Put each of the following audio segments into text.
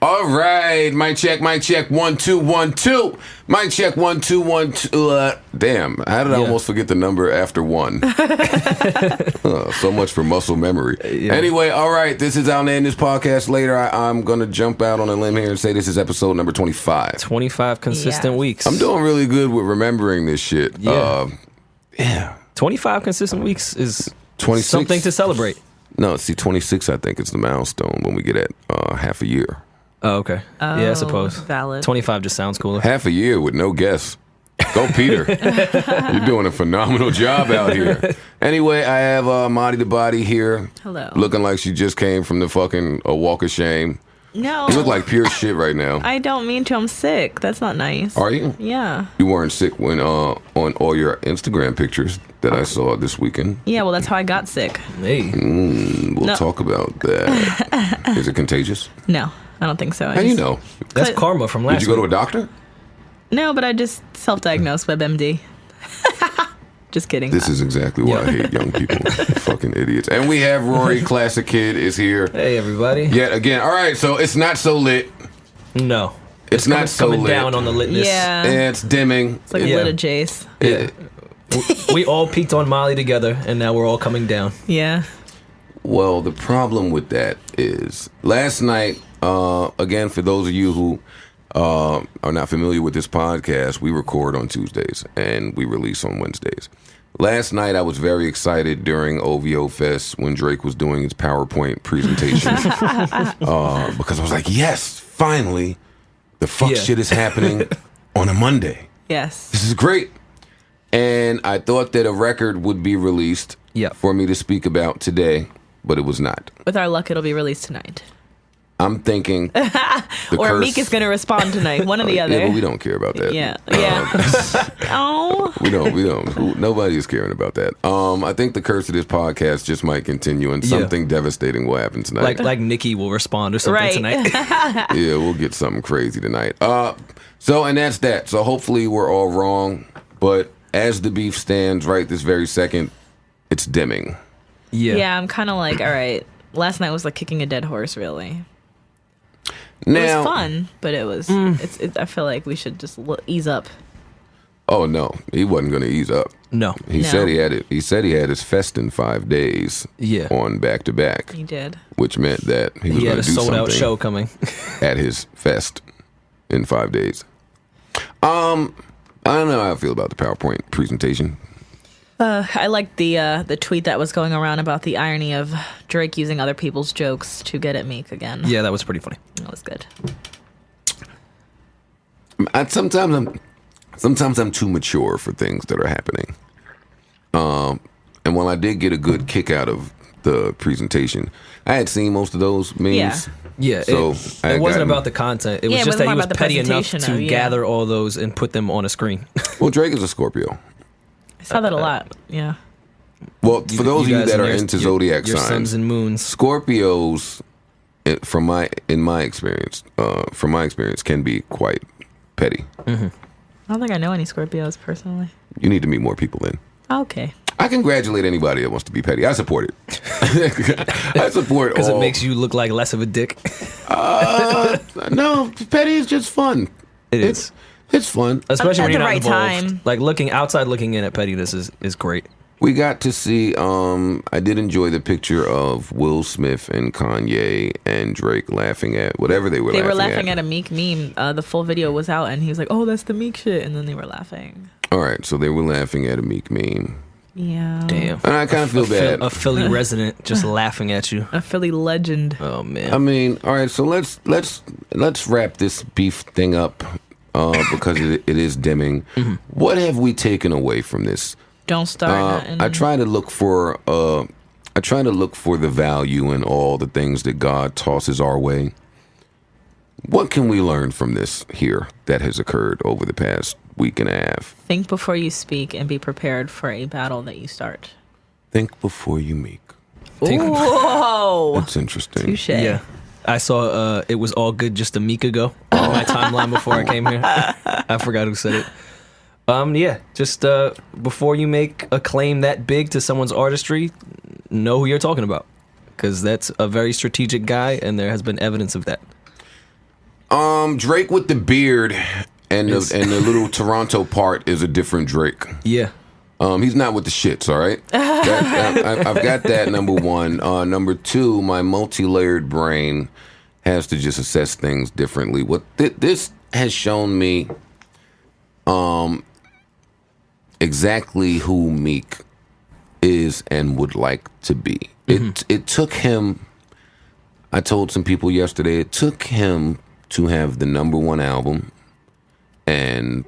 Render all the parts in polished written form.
All right, mic check, 1 2 1 2. Mic check 1 2 1 2. Damn, how did I almost forget the number after 1? So much for muscle memory. Anyway, all right, this is I'll name this podcast later. I'm gonna jump out on a limb here and say this is episode number 25. 25 consistent weeks. I'm doing really good with remembering this shit. Yeah. 25 consistent weeks is 26. something to celebrate. No, see, 26 I think is the milestone when we get at half a year. Oh, okay. Yeah, I suppose. Valid. 25 just sounds cooler. Half a year with no guests. Go, Peter. You're doing a phenomenal job out here. Anyway, I have Marty the Body here. Hello. Looking like she just came from the fucking walk of shame. No. You look like pure shit right now. I don't mean to. I'm sick. That's not nice. Are you? Yeah. You weren't sick when on all your Instagram pictures that I saw this weekend. Yeah, well, that's how I got sick. Hey. We'll talk about that. Is it contagious? No, I don't think so. How do you know? That's karma from last Did you go to a doctor? No, but I just self-diagnosed WebMD. Just kidding. This is exactly why I hate young people. Fucking idiots. And we have Rory, Classic Kid, is here. Hey, everybody. Yet again. All right, so it's not so lit. No. It's not so coming lit. down on the litness. Yeah. It's dimming. It's like a lit of Jace. Yeah. We all peaked on Molly together, and now we're all coming down. Yeah. Well, the problem with that is last night, again, for those of you who are not familiar with this podcast, we record on Tuesdays and we release on Wednesdays. Last night, I was very excited during OVO Fest when Drake was doing his PowerPoint presentation because I was like, yes, finally, the fuck shit is happening on a Monday. Yes. This is great. And I thought that a record would be released for me to speak about today, but it was not. With our luck, it'll be released tonight. I'm thinking or Meek is going to respond tonight. One or the other. Yeah, but we don't care about that. Yeah. Oh. We don't. Nobody is caring about that. I think the curse of this podcast just might continue, and something devastating will happen tonight. Like Nikki will respond or something tonight. Yeah, we'll get something crazy tonight. And that's that. So hopefully we're all wrong, but as the beef stands right this very second, it's dimming. Yeah, I'm kind of like, all right. Last night was like kicking a dead horse, really. Now, it was fun, but it was. I feel like we should just ease up. Oh no, he wasn't going to ease up. No, he said he had it. He said he had his fest in 5 days. Yeah, on back to back. He did, which meant that he was going to do something. He had a sold out show coming at his fest in 5 days. I don't know how I feel about the PowerPoint presentation. I liked the tweet that was going around about the irony of Drake using other people's jokes to get at Meek again. Yeah, that was pretty funny. That was good. Sometimes I'm too mature for things that are happening. And while I did get a good kick out of the presentation, I had seen most of those memes. Yeah, so it wasn't about the content. It was just that he was petty enough to gather all those and put them on a screen. Well, Drake is a Scorpio. I saw that a lot. Yeah. Well, for those of you that are into zodiac your signs, suns and moons, Scorpios, from my experience, can be quite petty. Mm-hmm. I don't think I know any Scorpios personally. You need to meet more people then. Okay. I congratulate anybody that wants to be petty. I support it. I support because it makes you look like less of a dick. No, petty is just fun. It is. It's fun, especially when you're not right involved. Time. Like looking in at pettiness is great. We got to see. I did enjoy the picture of Will Smith and Kanye and Drake laughing at whatever they were. They were laughing at a Meek meme. The full video was out, and he was like, "Oh, that's the Meek shit," and then they were laughing. All right, so they were laughing at a Meek meme. Yeah. Damn. And I kind of feel bad. A Philly resident just laughing at you. A Philly legend. Oh man. I mean, all right. So let's wrap this beef thing up because it is dimming. Mm-hmm. What have we taken away from this? Don't start. I try to look for the value in all the things that God tosses our way. What can we learn from this here that has occurred over the past week and a half? Think before you speak and be prepared for a battle that you start. Think before you meek. Whoa. That's interesting. Touche. Yeah. I saw it was all good just a week ago on my timeline before I came here. I forgot who said it. Yeah, just before you make a claim that big to someone's artistry, know who you're talking about. Because that's a very strategic guy, and there has been evidence of that. Drake with the beard and the little Toronto part is a different Drake. Yeah. He's not with the shits, all right? I've got that, number one. Number two, my multi-layered brain has to just assess things differently. What this has shown me exactly who Meek is and would like to be. It took him, I told some people yesterday, it took him to have the number one album and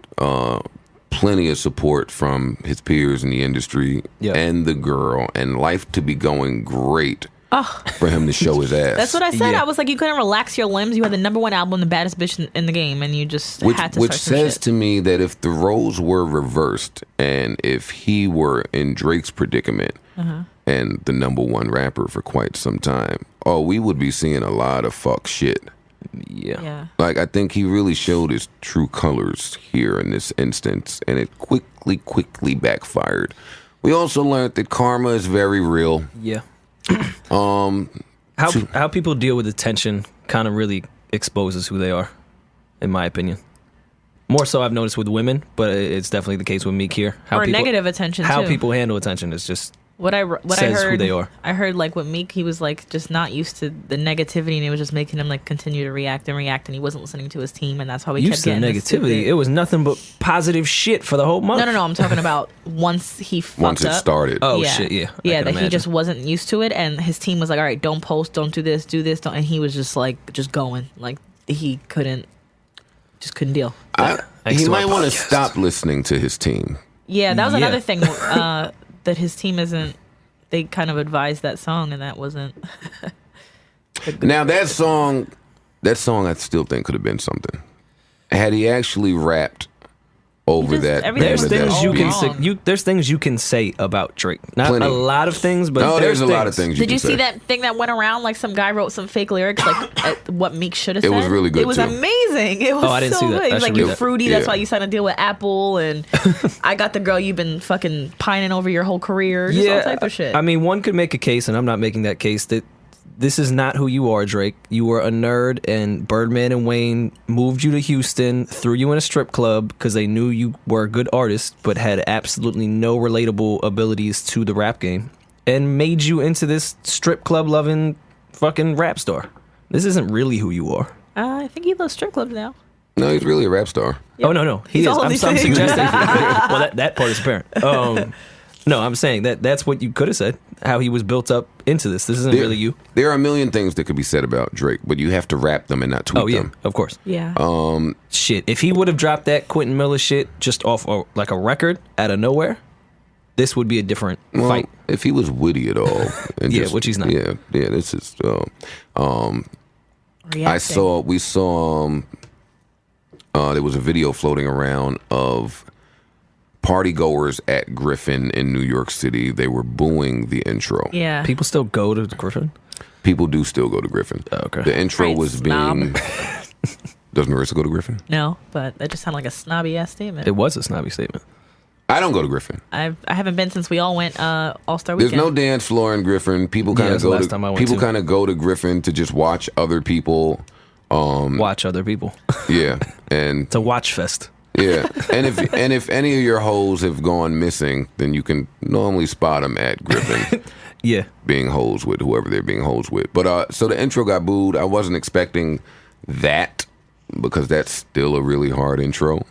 plenty of support from his peers in the industry and the girl, and life to be going great for him to show his ass. That's what I said. I was like, you couldn't relax your limbs. You had the number one album, the baddest bitch in the game, and you just had to which start some says shit. to me that if the roles were reversed and if he were in Drake's predicament and the number one rapper for quite some time, we would be seeing a lot of fuck shit. Yeah. Like, I think he really showed his true colors here in this instance, and it quickly backfired. We also learned that karma is very real. Yeah. How people deal with attention kind of really exposes who they are, in my opinion. More so I've noticed with women, but it's definitely the case with Meek here. Negative attention, how too. people handle attention is just What I says heard, who they are. I heard like with Meek, he was like just not used to the negativity, and it was just making him like continue to react, and he wasn't listening to his team, and that's why we used kept to getting negativity. It was nothing but positive shit for the whole month. No, I'm talking about once he fucked Once it up. started. Oh shit, yeah. Yeah, I can that he imagine. just wasn't used to it, and his team was like, all right, don't post, don't do this, don't, and he was just like just going like he couldn't deal. Thanks He to our might want to podcast. stop listening to his team. Yeah, that was Yeah. another thing that his team isn't. They kind of advised that song, and that wasn't. Now that song I still think could have been something. Had he actually rapped over He just- that, everything There's was over that things you beat. can wrong. say. There's things you can say about Drake. Not Plenty. a lot of things, but No, there's a lot of things. things you Did can you say. see that thing that went around? Like some guy wrote some fake lyrics, like at what Meek should have said. It was really good, It was too. amazing. It was I didn't so see that. good. He I was like, should "You read that. fruity. That's Yeah. why you signed a deal with Apple." And I got the girl you've been fucking pining over your whole career. Just all type of shit. I mean, one could make a case, and I'm not making that case, that this is not who you are, Drake. You were a nerd, and Birdman and Wayne moved you to Houston, threw you in a strip club because they knew you were a good artist, but had absolutely no relatable abilities to the rap game, and made you into this strip club loving fucking rap star. This isn't really who you are. I think he loves strip clubs now. No, he's really a rap star. Oh no, he He's is. all of I'm these suggesting. things. Well, that part is apparent. No, I'm saying that's what you could have said. How he was built up into this. This isn't really you. There are a million things that could be said about Drake, but you have to rap them and not tweet Oh yeah, them. of course. Yeah. Shit, if he would have dropped that Quentin Miller shit just off like a record out of nowhere, this would be a different Well, fight. if he was witty at all, and Yeah, which he's not. Yeah, this is. Reacting. We saw. There was a video floating around of party goers at Griffin in New York City. They were booing the intro. Yeah. People still go to Griffin. People do still go to Griffin. Oh, okay. The intro Right, was snob. being. Does Marisa go to Griffin? No, but that just sounded like a snobby ass statement. It was a snobby statement. I don't go to Griffin. I haven't been since we all went All Star There's Weekend. no dance floor in Griffin. People kind that's of the go last time I to went people too. kind of go to Griffin to just watch other people. Watch other people. Yeah, and It's a watch fest. yeah, and if any of your hoes have gone missing, then you can normally spot them at Griffin Yeah. being hoes with whoever they're being hoes with. But so the intro got booed. I wasn't expecting that because that's still a really hard intro.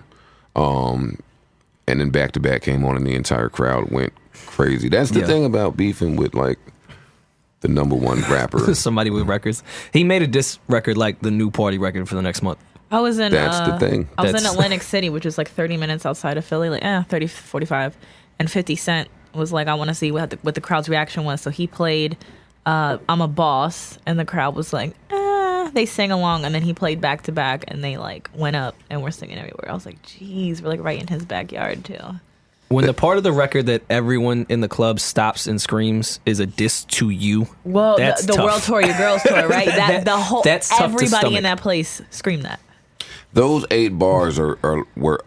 And then Back to Back came on and the entire crowd went crazy. That's the Yeah. thing about beefing with like the number one rapper. Somebody with records. He made a diss record like the new party record for the next month. I was in. That's the thing. I was in That's- Atlantic City, which is like 30 minutes outside of Philly, like 30, 45, and 50 Cent was like, I want to see what the crowd's reaction was. So he played "I'm a Boss," and the crowd was like, they sang along, and then he played Back to Back, and they like went up and were singing everywhere. I was like, geez, we're like right in his backyard too. When the part of the record that everyone in the club stops and screams is a diss to you, Well, that's the tough. World Tour, your girls tour, right? That the whole that's tough to everybody stomach. in that place screamed that. Those 8 bars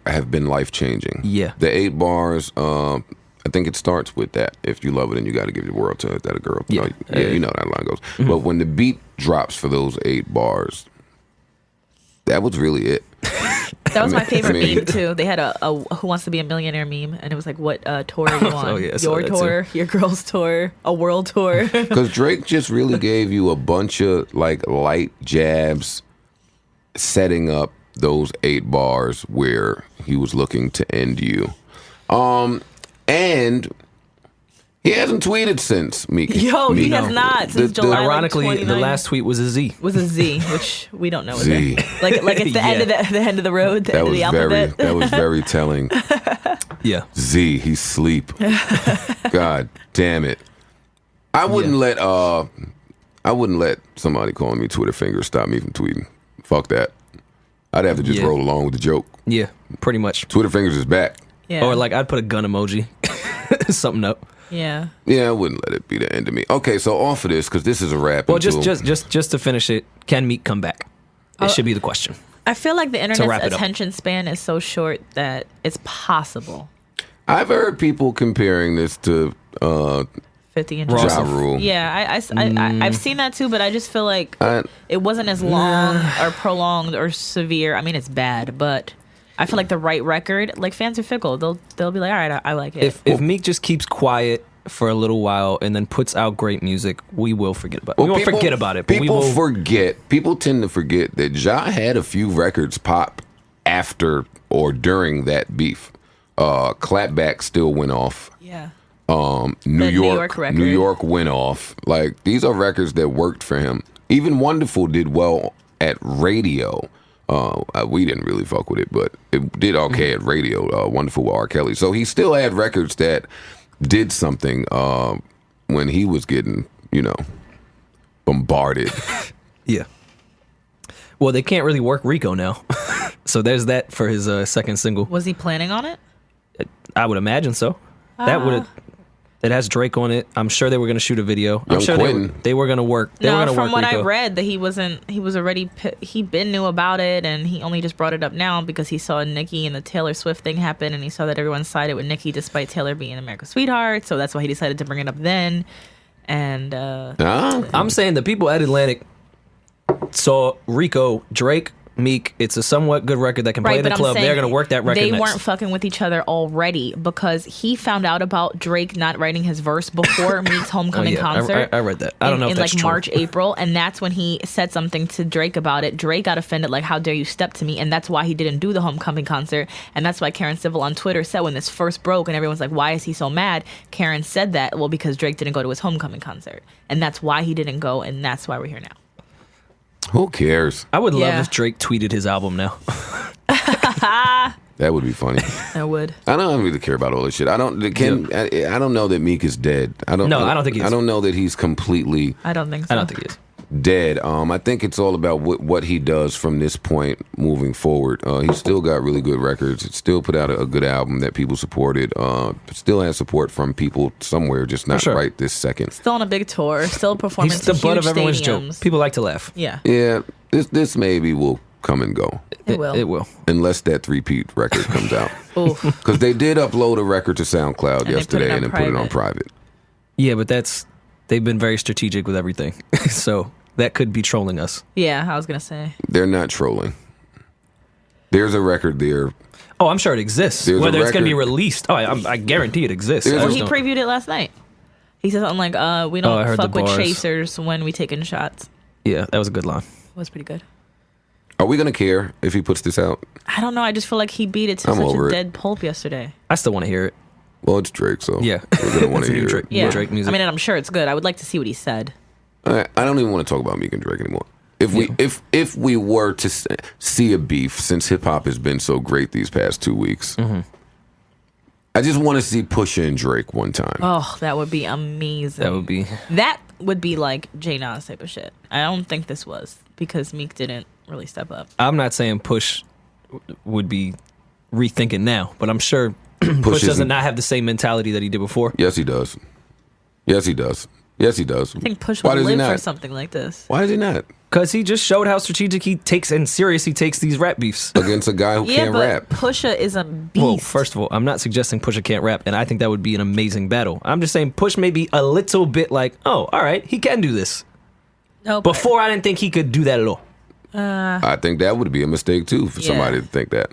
have been life changing. Yeah. The 8 bars. I think it starts with that. If you love it, then you got to give the world to it. That a girl. Yeah. You know how that line goes. But when the beat drops for those 8 bars, that was really it. That was my favorite I mean- meme too. They had a Who Wants to Be a Millionaire meme, and it was like, what tour are you on? Oh, yeah, I saw Your that tour, your girl's tour, a world tour. Because Drake just really gave you a bunch of like light jabs, setting up those 8 bars where he was looking to end you. And he hasn't tweeted since Meek. Yo, he Meek. has not since July. Like, Ironically, the 29. last tweet was a Z. was a Z, which we don't know what Z. that. Like it's the end of the end of the road, the That end of was the alphabet. that was very telling. Yeah. Z, he's sleep. God damn it. I wouldn't let somebody calling me Twitter fingers stop me from tweeting. Fuck that. I'd have to just Yeah. roll along with the joke. Yeah, pretty much. Twitter fingers is back. Yeah. Or like I'd put a gun emoji, something up. yeah. Yeah, I wouldn't let it be the end of me. Okay, so off of this, because this is a wrap. Well, into- just to finish it, can Meek come back? It should be the question. I feel like the wrap internet's it up. attention span is so short that it's possible. I've heard people comparing this to 50 and Ross Ja of- Rule. Yeah, I've seen that too, but I just feel like I- it wasn't as long or prolonged or severe. I mean, it's bad, but I feel like the right record, like fans are fickle. They'll be like, all right, I like it. If Meek just keeps quiet for a little while and then puts out great music, we will forget about it. We won't forget about it, but we People will. forget. People tend to forget that Ja had a few records pop after or during that beef. Clapback still went off. yeah. New The New York, York record. New York went off. Like these are records that worked for him. Even Wonderful did well at radio. We didn't really fuck with it, but it did okay at radio. Wonderful with R. Kelly. So he still had records that did something when he was getting, bombarded. Yeah. Well, they can't really work Rico now, so there's that for his second single. Was he planning on it? I would imagine so. That would. It has Drake on it. I'm sure they were going to shoot a video. I'm Young sure Quentin. they were going to work. They were No, going to from work what Rico. I read, that he been knew about it, and he only just brought it up now because he saw Nicki and the Taylor Swift thing happen, and he saw that everyone sided with Nicki despite Taylor being America's sweetheart. So that's why he decided to bring it up then. And I'm saying the people at Atlantic saw Rico, Drake, Meek. It's a somewhat good record that can play in the club. They're going to work that record they next. weren't fucking with each other already because he found out about Drake not writing his verse before Meek's homecoming concert. I read that. I don't know in if that's like true. March, April, and that's when he said something to Drake about it. Drake got offended, like, how dare you step to me? And that's why he didn't do the homecoming concert. And that's why Karen Civil on Twitter said when this first broke and everyone's like, why is he so mad? Karen said that, well, because Drake didn't go to his homecoming concert. And that's why he didn't go, and that's why we're here now. Who cares? I would love Yeah. if Drake tweeted his album now. That would be funny. I would. I don't really care about all this shit. I don't know that Meek is dead. I don't think he is. I don't know that he's completely I don't think so. I don't think he is. dead. I think it's all about what he does from this point moving forward. He's still got really good records. Still put out a good album that people supported. Still has support from people somewhere, just not sure. right this second. Still on a big tour, still performing He's to the butt huge of everyone's stadiums. joke. People like to laugh. Yeah, Yeah, this maybe will come and go it will. It will. unless that 3-peat record comes out. Oof. Because they did upload a record to SoundCloud they put it yesterday on and then put it on private. private. Yeah, but they've been very strategic with everything. So that could be trolling us. Yeah, I was gonna say. They're not trolling. There's a record there. Oh, I'm sure it exists. There's a Whether it's going to be record- released, I guarantee it exists. There's I a- Well, just he don't- previewed it last night. He said something like, "We I don't heard fuck the with bars. chasers when we taking shots." Yeah, that was a good line. It was pretty good. Are we gonna care if he puts this out? I don't know. I just feel like he beat it to I'm such over a it. dead pulp yesterday. I still want to hear it. Well, it's Drake, so Yeah. we're gonna want It's to new hear Drake. it. Yeah, Drake music. I mean, and I'm sure it's good. I would like to see what he said. I don't even want to talk about Meek and Drake anymore. If we were to see a beef, since hip hop has been so great these past 2 weeks, I just want to see Pusha and Drake one time. Oh, that would be amazing. That would be. like J Nas type of shit. I don't think this was because Meek didn't really step up. I'm not saying Push would be rethinking now, but I'm sure Push doesn't isn't- not have the same mentality that he did before. Yes, he does. Yes, he does. Yes, he does. I think Push Why would does he live for not? something like this. Why does he not? Because he just showed how strategic he takes and serious he takes these rap beefs. Against a guy who Yeah, can't but rap. Pusha is a beast. Well, first of all, I'm not suggesting Pusha can't rap, and I think that would be an amazing battle. I'm just saying Push may be a little bit like, oh, all right, he can do this. no, Before, I didn't think he could do that at all. I think that would be a mistake too for somebody to think that.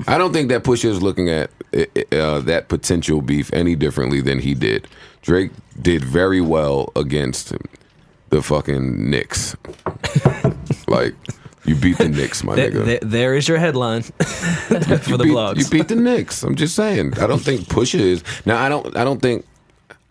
I don't think that Pusha is looking at that potential beef any differently than he did. Drake did very well against the fucking Knicks. Like, you beat the Knicks, my nigga. There is your headline for the blogs. You beat the Knicks. I'm just saying. I don't think Pusha is. Now, I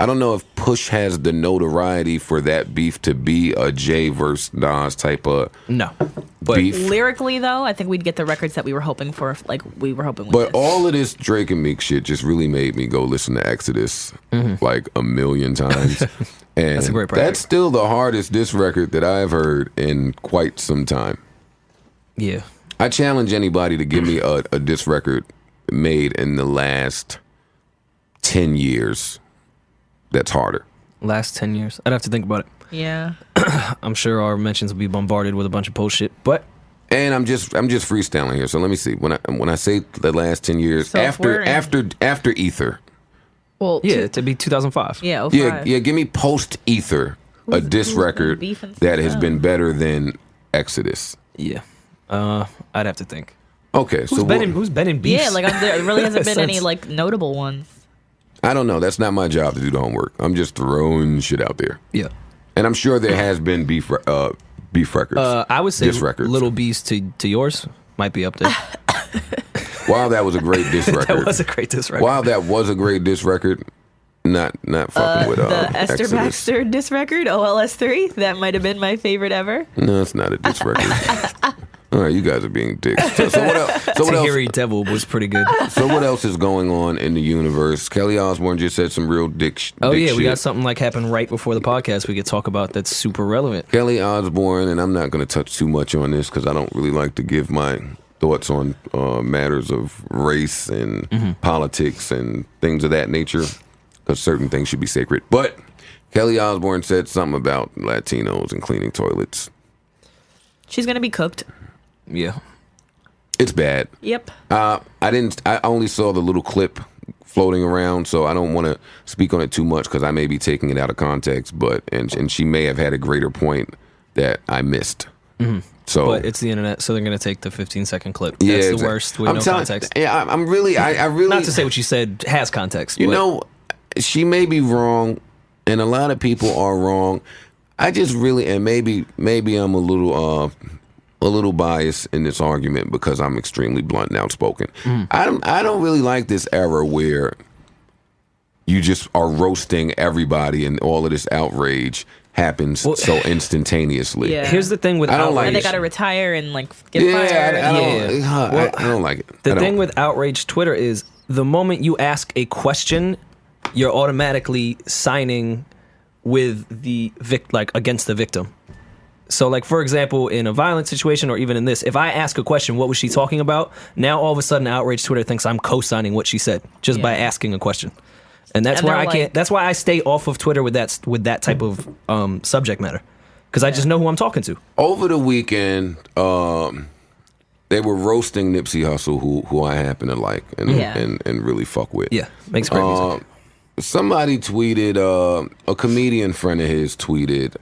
don't know if Push has the notoriety for that beef to be a Jay versus Nas type of beef. Lyrically, though, I think we'd get the records that we were hoping for, like we were hoping. But all of this Drake and Meek shit just really made me go listen to Exodus like a million times. And that's a great project. That's still the hardest diss record that I've heard in quite some time. Yeah. I challenge anybody to give me a diss record made in the last 10 years that's harder. Last 10 years. I'd have to think about it. Yeah. I'm sure our mentions will be bombarded with a bunch of post shit, but and I'm just freestyling here. So let me see. When I say the last 10 years, So after Ether. Well, yeah, to be 2005. Yeah, 05. Yeah, give me post Ether a diss record that has been better than Exodus. Yeah. I'd have to think. Okay, Who's been in beefs? Yeah, like there really hasn't been any Since- like notable ones. I don't know. That's not my job to do the homework. I'm just throwing shit out there. Yeah. And I'm sure there has been beef records. I would say diss records. Little Beast to yours might be up there. Wow, that was a great diss record. That was a great diss record. Wow, that was a great diss record. Not fucking with The Esther Exodus. Baxter diss record, OLS3. That might have been my favorite ever. No, it's not a diss record. All right, you guys are being dicks. So what else? So what Tahiri else? Devil was pretty good. So what else is going on in the universe? Kelly Osbourne just said some real dick Oh dick yeah, shit. we got something like happen right before the podcast we could talk about that's super relevant. Kelly Osbourne, and I'm not going to touch too much on this because I don't really like to give my thoughts on matters of race and politics and things of that nature because certain things should be sacred. But Kelly Osbourne said something about Latinos and cleaning toilets. She's gonna be cooked. Yeah. It's bad. Yep. I only saw the little clip floating around, so I don't want to speak on it too much because I may be taking it out of context. But and she may have had a greater point that I missed. So, But it's the internet, so they're gonna take the 15-second clip. yeah, That's the exactly. worst with I'm no telling- context. Yeah, I really. Not to say what she said has context. You but know, she may be wrong, and a lot of people are wrong. I just really, and maybe I'm a little biased in this argument because I'm extremely blunt and outspoken. I don't really like this era where you just are roasting everybody and all of this outrage happens so instantaneously. Yeah. Here's the thing with I don't like And they it. gotta retire and like get Yeah, fired. I don't like it. The thing with outrage Twitter is the moment you ask a question, you're automatically signing with the against the victim. So, like, for example, in a violent situation or even in this, if I ask a question, what was she talking about? Now, all of a sudden, outrage Twitter thinks I'm co-signing what she said just by asking a question. And that's And where they're I can't. like- That's why I stay off of Twitter with that type of subject matter, because I just know who I'm talking to. Over the weekend, they were roasting Nipsey Hussle, who I happen to like and really fuck with. Yeah, makes great music. Somebody tweeted, a comedian friend of his tweeted,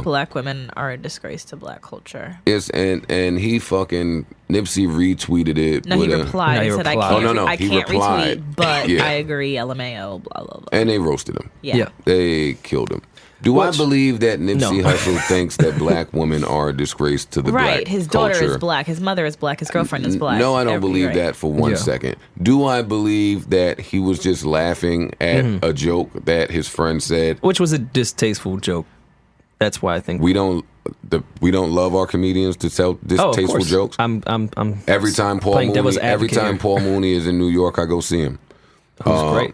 Black women are a disgrace to black culture. and he fucking Nipsey retweeted it. No, with he a- replied No, he and said, replied. I can't, Oh, no, I he can't replied. retweet, but Yeah. I agree, LMAO, blah, blah, blah. and they roasted him. Yeah. They killed him. Do I Which- believe that Nipsey No. Hussle thinks that black women are a disgrace to the Right. black His daughter culture? is black. His mother is black. His girlfriend is black. No, I don't believe Right. that for one Yeah. second. Do I believe that he was just laughing at Mm-hmm. a joke that his friend said? Which was a distasteful joke. That's why I think. We don't love our comedians to tell of distasteful course. jokes. I'm Every time playing devil's advocate here. Paul Mooney is in New York, I go see him. Who's great.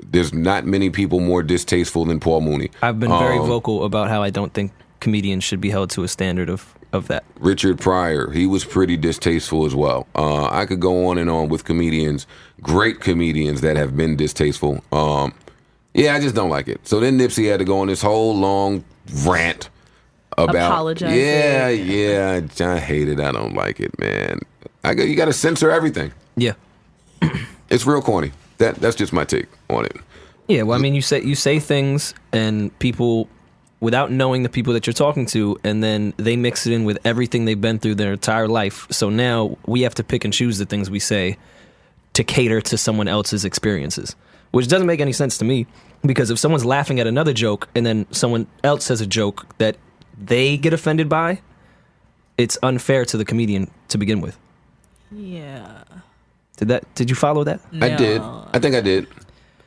There's not many people more distasteful than Paul Mooney. I've been very vocal about how I don't think comedians should be held to a standard of that. Richard Pryor, he was pretty distasteful as well. I could go on and on with comedians, great comedians that have been distasteful. Yeah, I just don't like it. So then Nipsey had to go on this whole long rant about Apologizing. Yeah, I hate it. I don't like it, man. You got to censor everything. Yeah. It's real corny. That's just my take on it. Yeah, well, I mean, you say things, and people without knowing the people that you're talking to, and then they mix it in with everything they've been through their entire life. So now we have to pick and choose the things we say to cater to someone else's experiences, which doesn't make any sense to me, because if someone's laughing at another joke and then someone else says a joke that they get offended by, it's unfair to the comedian to begin with. Yeah. Did you follow that? No. I did. I think I did.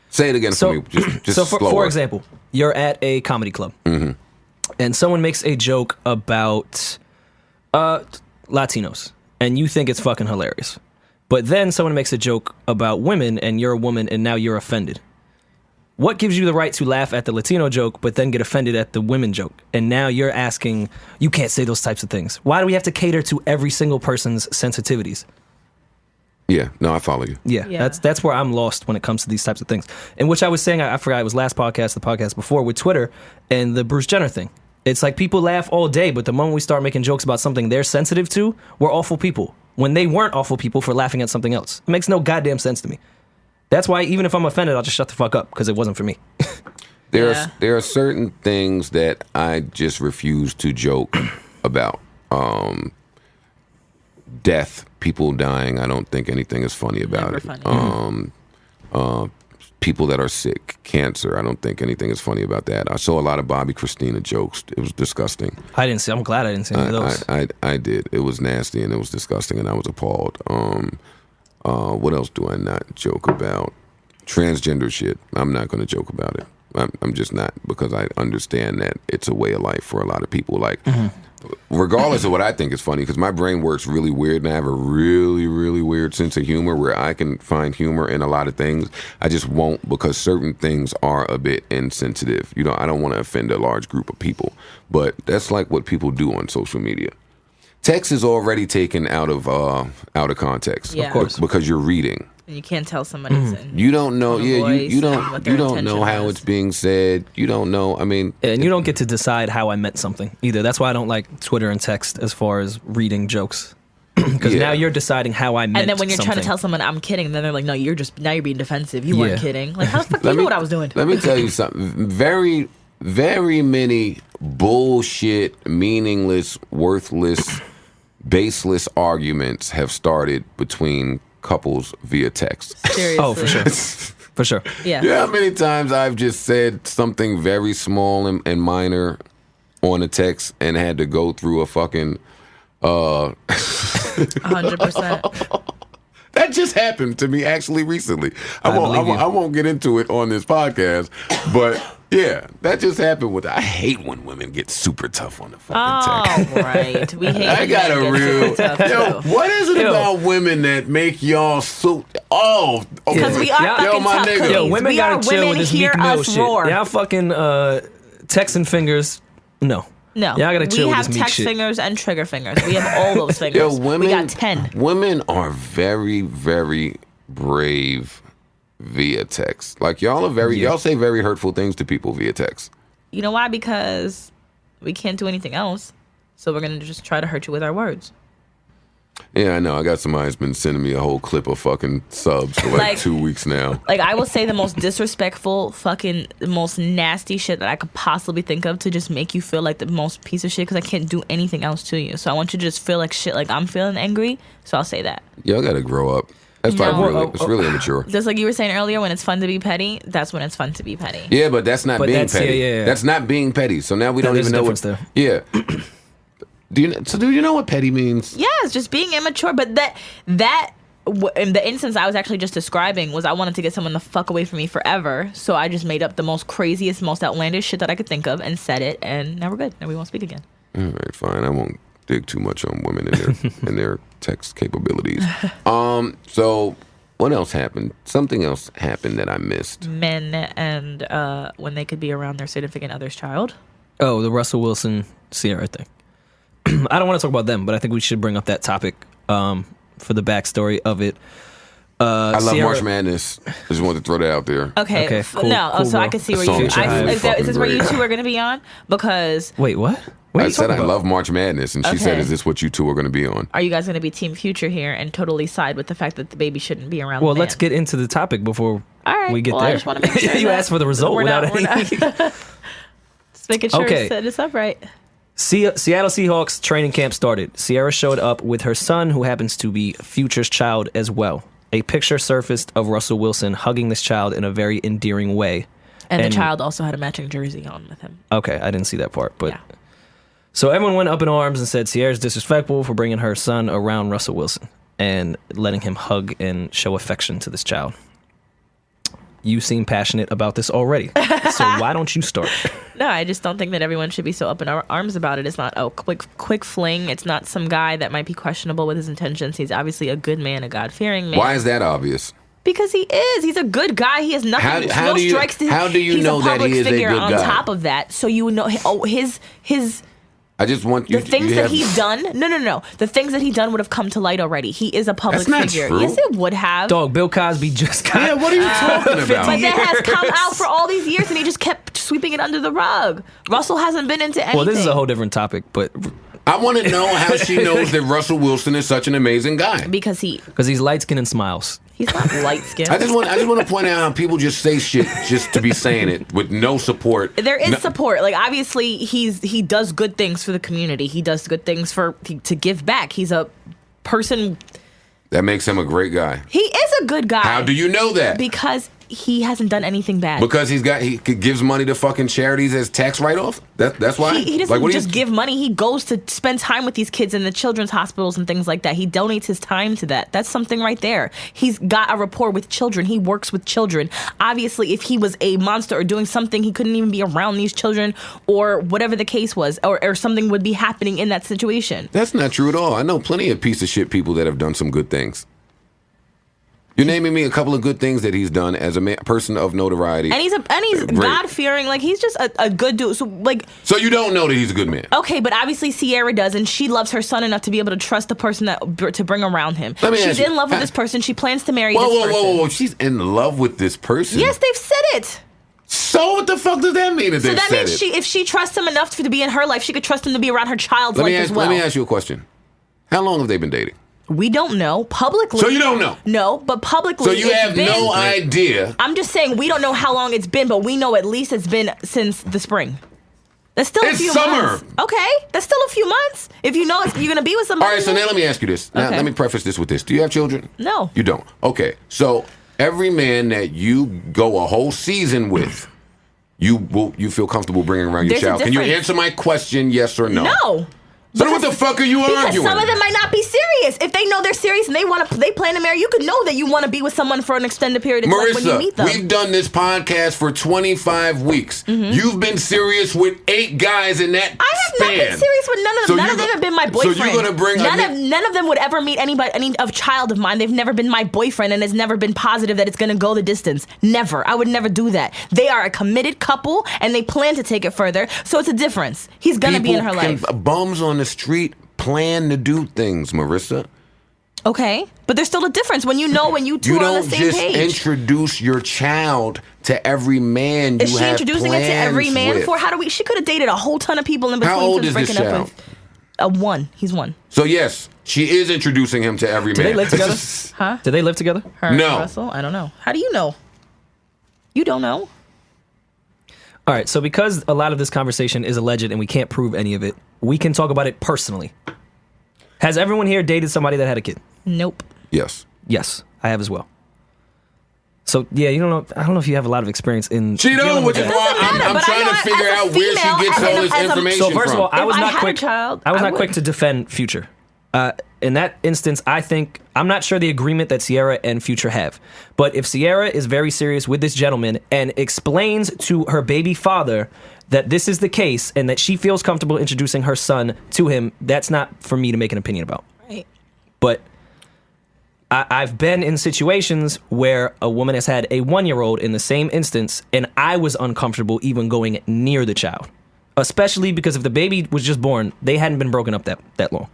Say it again for me. Just so slower. for example, you're at a comedy club, and someone makes a joke about Latinos, and you think it's fucking hilarious. But then someone makes a joke about women, and you're a woman, and now you're offended. What gives you the right to laugh at the Latino joke, but then get offended at the women joke? And now you're asking, you can't say those types of things. Why do we have to cater to every single person's sensitivities? Yeah, no, I follow you. Yeah. That's where I'm lost when it comes to these types of things. And which I was saying, I forgot, it was last podcast, the podcast before, with Twitter and the Bruce Jenner thing. It's like people laugh all day, but the moment we start making jokes about something they're sensitive to, we're awful people. When they weren't awful people for laughing at something else. It makes no goddamn sense to me. That's why even if I'm offended, I'll just shut the fuck up, because it wasn't for me. There are certain things that I just refuse to joke about. Death, people dying. I don't think anything is funny about Never it. funny. People that are sick, cancer. I don't think anything is funny about that. I saw a lot of Bobby Christina jokes. It was disgusting. I'm glad I didn't see any of those. I did. It was nasty and it was disgusting and I was appalled. What else do I not joke about? Transgender shit. I'm not going to joke about it. I'm just not, because I understand that it's a way of life for a lot of people. Like, regardless of what I think is funny, because my brain works really weird and I have a really, really weird sense of humor where I can find humor in a lot of things. I just won't, because certain things are a bit insensitive. You know, I don't want to offend a large group of people, but that's like what people do on social media. Text is already taken out of context, Yeah. Of course, because you're reading. And you can't tell somebody's in. You don't know. Tone of Yeah, voice you and don't. what You their don't know intention how was. it's being said. You don't know. I mean, and you don't get to decide how I meant something either. That's why I don't like Twitter and text as far as reading jokes. Because Yeah. now you're deciding how I meant And then when you're trying to something. tell someone I'm kidding, then they're like, no, you're being defensive. You weren't Yeah. kidding. Like, how the fuck do you know what I was doing? Let me tell you something. Very, very many bullshit, meaningless, worthless, baseless arguments have started between couples via text. Seriously. Oh, for sure. For sure. Yeah. You know how many times I've just said something very small and minor on a text and had to go through a fucking 100%. That just happened to me actually recently. I won't get into it on this podcast, but yeah, that just happened with. I hate when women get super tough on the fucking text. Oh, right. We hate I when got men a get real. super tough, Yo, too. what is it Yo. about women that make y'all so? Oh, Because we are Yeah. fucking Yo, my tough nigga. cookies. Yo, women we gotta are chill women with this hear Meek Mill us shit. roar. Y'all fucking texting fingers. No. No, Y'all gotta chill we with have this Meek text shit. fingers and trigger fingers. We have all those fingers. yo, women. we got 10. Women are very, very brave via text. Like y'all are very. Yeah. Y'all say very hurtful things to people via text. You know why? Because we can't do anything else. So we're going to just try to hurt you with our words. Yeah, I know. I got somebody that's been sending me a whole clip of fucking subs for like 2 weeks now. Like, I will say the most disrespectful, fucking, the most nasty shit that I could possibly think of to just make you feel like the most piece of shit, because I can't do anything else to you. So I want you to just feel like shit, like I'm feeling angry. So I'll say that. Y'all gotta grow up. That's probably No. it's really immature. Just like you were saying earlier, when it's fun to be petty, that's when it's fun to be petty. Yeah, but that's not But being that's- petty. yeah. That's not being petty. So now we don't there's even a know what. difference Yeah. Do you know what petty means? Yeah, it's just being immature. But in the instance I was actually just describing was I wanted to get someone the fuck away from me forever. So I just made up the most craziest, most outlandish shit that I could think of and said it, and now we're good. Now we won't speak again. All right, fine. I won't dig too much on women and their and their text capabilities. So what else happened? Something else happened that I missed. Men and when they could be around their significant other's child. Oh, the Russell Wilson Sierra thing. I don't want to talk about them, but I think we should bring up that topic for the backstory of it. I love Sierra- March Madness. I just wanted to throw that out there. Okay, cool, no, cool, so I bro. can see where Song you. is fucking Is this where you great. two are going to be on? Because Wait, what? What are I you said talking I about? love March Madness, and she said, Okay. "Is this what you two are going to be on?" are you guys going to be Team Future here and totally side with the fact that the baby shouldn't be around? Well, the let's man? get into the topic before All right, we get well, there. I just want to make sure You that asked for the result we're without not- we're any. not- making sure Okay. it's upright. Seattle Seahawks training camp started. Sierra showed up with her son, who happens to be Future's child as well. A picture surfaced of Russell Wilson hugging this child in a very endearing way. And the child also had a matching jersey on with him. Okay, I didn't see that part, but Yeah. so everyone went up in arms and said Sierra's disrespectful for bringing her son around Russell Wilson and letting him hug and show affection to this child. You seem passionate about this already, so why don't you start? No, I just don't think that everyone should be so up in arms about it. It's not a quick fling. It's not some guy that might be questionable with his intentions. He's obviously a good man, a God-fearing man. Why is that obvious? Because he is. He's a good guy. He has nothing. How no do you- strikes to him. how do you He's know a that public he is a figure good on guy? top of that, so you know his I just want you. the things you that have- he's done. No. The things that he done would have come to light already. He is a public That's not figure. true. Yes, it would have. Dog, Bill Cosby just got... Yeah, what are you talking about? But that has come years. out for all these years, and he just kept sweeping it under the rug. Russell hasn't been into anything. Well, this is a whole different topic, but I want to know how she knows that Russell Wilson is such an amazing guy. because because he's light-skinned and smiles. he's not light skinned. I just want to point out how people just say shit just to be saying it with no support. There is No- support. Like obviously, he does good things for the community. He does good things to give back. He's a person. That makes him a great guy. He is a good guy. How do you know that? Because he hasn't done anything bad. Because he gives money to fucking charities as tax write-off. That's why. He doesn't Like, what do just give money. He goes to spend time with these kids in the children's hospitals and things like that. He donates his time to that. That's something right there. He's got a rapport with children. He works with children. Obviously, if he was a monster or doing something, he couldn't even be around these children or whatever the case was, or something would be happening in that situation. That's not true at all. I know plenty of piece of shit people that have done some good things. You're naming me a couple of good things that he's done as a person of notoriety. And he's Great. God fearing. Like he's just a good dude. So like. So you don't know that he's a good man. Okay, but obviously Sierra does, and she loves her son enough to be able to trust the person to bring around him. Let me ask She's you, in love with this person. She plans to marry Whoa, this whoa, person. whoa, whoa! She's in love with this person. Yes, they've said it. So what the fuck does that mean? That So they've that said means it? if she trusts him enough to be in her life, she could trust him to be around her child's life as well. Let me ask you a question. How long have they been dating? We don't know publicly. So you don't know? No, but publicly. So you it's have been- no idea. I'm just saying we don't know how long it's been, but we know at least it's been since the spring. That's still a It's few summer. months. Okay, that's still a few months. If you know you're gonna be with somebody. All right, so now let me ask you this. Now, Okay. let me preface this with this. Do you have children? No. You don't. Okay. So every man that you go a whole season with, you feel comfortable bringing around your There's a child. Can you difference. answer my question, yes or no? No. So then what the fuck are you Because arguing? some of them might not be serious. If they know they're serious and they plan to marry, you could know that you want to be with someone for an extended period of time when you meet Marissa, them. we've done this podcast for 25 weeks. Mm-hmm. You've been serious with 8 guys in that I have span. not been serious with none of them. So None you of them go- have been my So boyfriend. you're gonna bring none of them would ever meet any of child of mine. They've never been my boyfriend, and it's never been positive that it's gonna go the distance. Never. I would never do that. They are a committed couple, and they plan to take it further. So it's a difference. He's gonna be in her life. Bums on the street plan to do things, Marissa. Okay, but there's still a difference when you two You are on the don't same just page. introduce your child to every man you Is she have introducing it to every plans man with. for? How do we? She could have dated a whole ton of people in between. How old since is this breaking up child? with one. He's one. So yes, she is introducing him to every Do man. they live together? Huh? Do they live together? Her No. and Russell? I don't know. How do you know? You don't know. All right, so because a lot of this conversation is alleged and we can't prove any of it, we can talk about it personally. Has everyone here dated somebody that had a kid? Nope. Yes. Yes, I have as well. So yeah, you don't know. I don't know if you have a lot of experience in. She dealing don't, with which is that. why Doesn't matter, I'm but I trying know to as figure a out where female, she gets as all a- this as a- information So first of all, from. I was If I not had a quick. child, I was I not quick would. to defend Future. In that instance, I think I'm not sure the agreement that Sierra and Future have. But if Sierra is very serious with this gentleman and explains to her baby father that this is the case and that she feels comfortable introducing her son to him, that's not for me to make an opinion about. Right. But I've been in situations where a woman has had a 1-year-old in the same instance, and I was uncomfortable even going near the child, especially because if the baby was just born, they hadn't been broken up that long.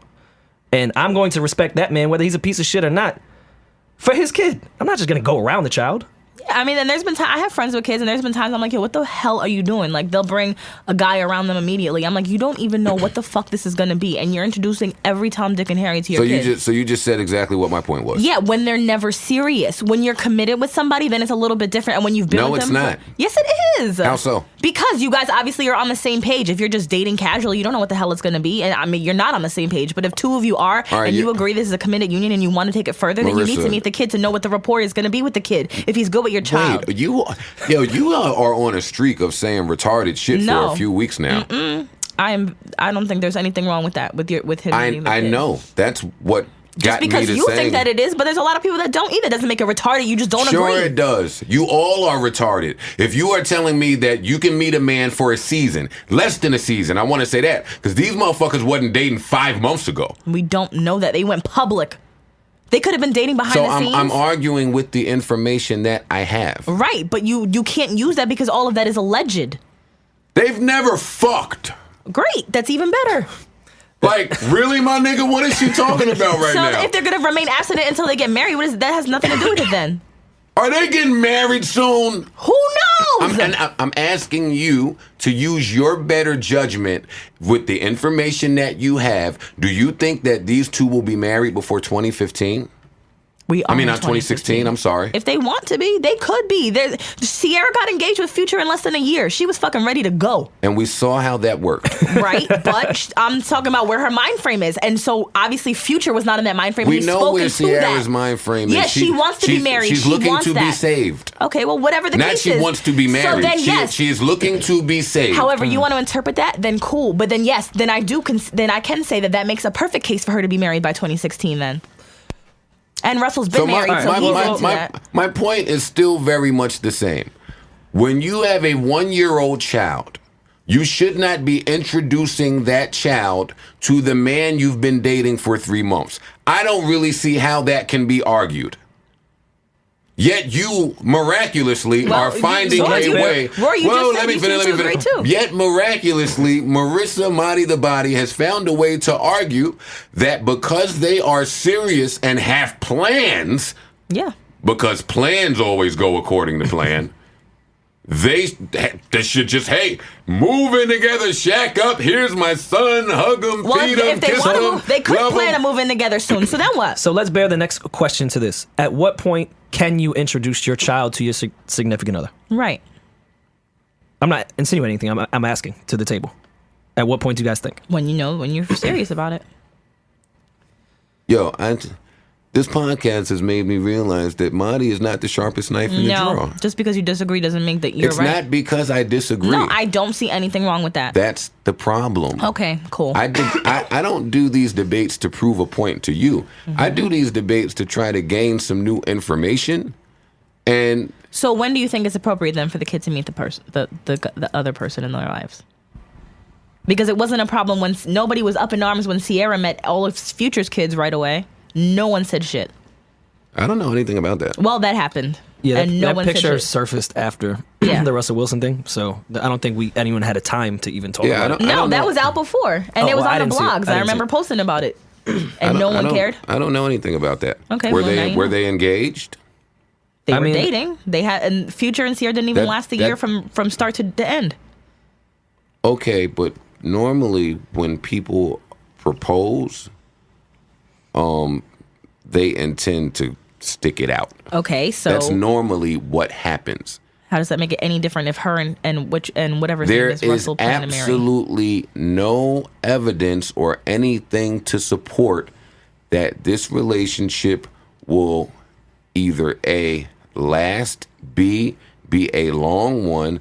And I'm going to respect that man, whether he's a piece of shit or not, for his kid. I'm not just going to go around the child. I mean, and there's been times I have friends with kids, and there's been times I'm like, yo, what the hell are you doing? Like, they'll bring a guy around them immediately. I'm like, you don't even know what the fuck this is gonna be, and you're introducing every Tom, Dick, and Harry to your kid. So you just said exactly what my point was. Yeah, when they're never serious. When you're committed with somebody, then it's a little bit different. And when you've been with them, No, it's not. Yes, it is. How so? Because you guys obviously are on the same page. If you're just dating casually, you don't know what the hell it's gonna be, and I mean, you're not on the same page. But if two of you are, right, and you agree this is a committed union, and you want to take it further, then you need to Marisa. meet the kid to know what the rapport is gonna be with the kid. If he's good with your child. Wait, you are on a streak of saying retarded shit No. for a few weeks now. I don't think there's anything wrong with that with him. meeting the I kid. know. That's what Just got me because to you saying, think that it is, but there's a lot of people that don't either. Doesn't make it retarded. You just don't Sure agree. it does. You all are retarded. If you are telling me that you can meet a man for a season, less than a season, I want to say that because these motherfuckers wasn't dating 5 months ago. We don't know that. They went public. They could have been dating behind So the scenes. I'm arguing with the information that I have. Right, but you can't use that because all of that is alleged. They've never fucked. Great, that's even better. Like, really, my nigga? What is she talking about right So now? if they're gonna remain abstinent until they get married, that has nothing to do with it then? Are they getting married soon? Who knows? I'm asking you to use your better judgment with the information that you have. Do you think that these two will be married before 2015? Not not 2016. I'm sorry. If they want to be, they could be. Sierra got engaged with Future in less than a year. She was fucking ready to go. And we saw how that worked. Right? But I'm talking about where her mind frame is. And so obviously Future was not in that mind frame. We He's know spoken where to Sierra's that. mind frame is. Yes, she wants to be married. She's She looking wants to be that. saved. Okay, well, whatever the Not case she is. wants to be married. So then, yes. She is looking to be saved. However, you want to interpret that, then cool. But then, yes, then I can say that makes a perfect case for her to be married by 2016 then. And Russell's been married, so he's into that. my point is still very much the same. When you have a 1-year-old child, you should not be introducing that child to the man you've been dating for 3 months. I don't really see how that can be argued. Yet you miraculously are finding a way. Rory, you just said you seem to agree too. Yet miraculously, Marisa Madi the Body has found a way to argue that because they are serious and have plans, Yeah. because plans always go according to plan, they should just, hey, move in together, shack up, here's my son, hug him, Well, feed him, if they kiss want to him, move, they could love plan him. to move in together soon. So then what? So let's bear the next question to this. At what point can you introduce your child to your significant other? Right. I'm not insinuating anything. I'm asking to the table. At what point do you guys think? When you're serious about it. Yo, this podcast has made me realize that Marty is not the sharpest knife in the drawer. Just because you disagree doesn't mean that you're It's right. not because I disagree. No, I don't see anything wrong with that. That's the problem. Okay, cool. I don't do these debates to prove a point to you. I do these debates to try to gain some new information. And So when do you think it's appropriate then for the kid to meet the other person in their lives? Because it wasn't a problem when nobody was up in arms when Sierra met all of Future's kids right away. No one said shit. I don't know anything about that. Well, that happened. Yeah, and no that one picture said shit. surfaced after Yeah. the Russell Wilson thing. So I don't think anyone had a time to even talk Yeah, about it. I No, don't that know. was out before, and Oh, it was well, I on the didn't see it. I blogs. I didn't remember see it. posting about it, and no one cared. I don't know anything about that. Okay, were well, now you were know. they engaged? They I were mean- dating. They had, and Future and Sierra didn't even last a year from start to end. Okay, but normally when people propose, they intend to stick it out. Okay, so That's normally what happens. how does that make it any different if her and whatever There name is is Russell plan to marry? absolutely no evidence or anything to support that this relationship will either A, last, B, be a long one.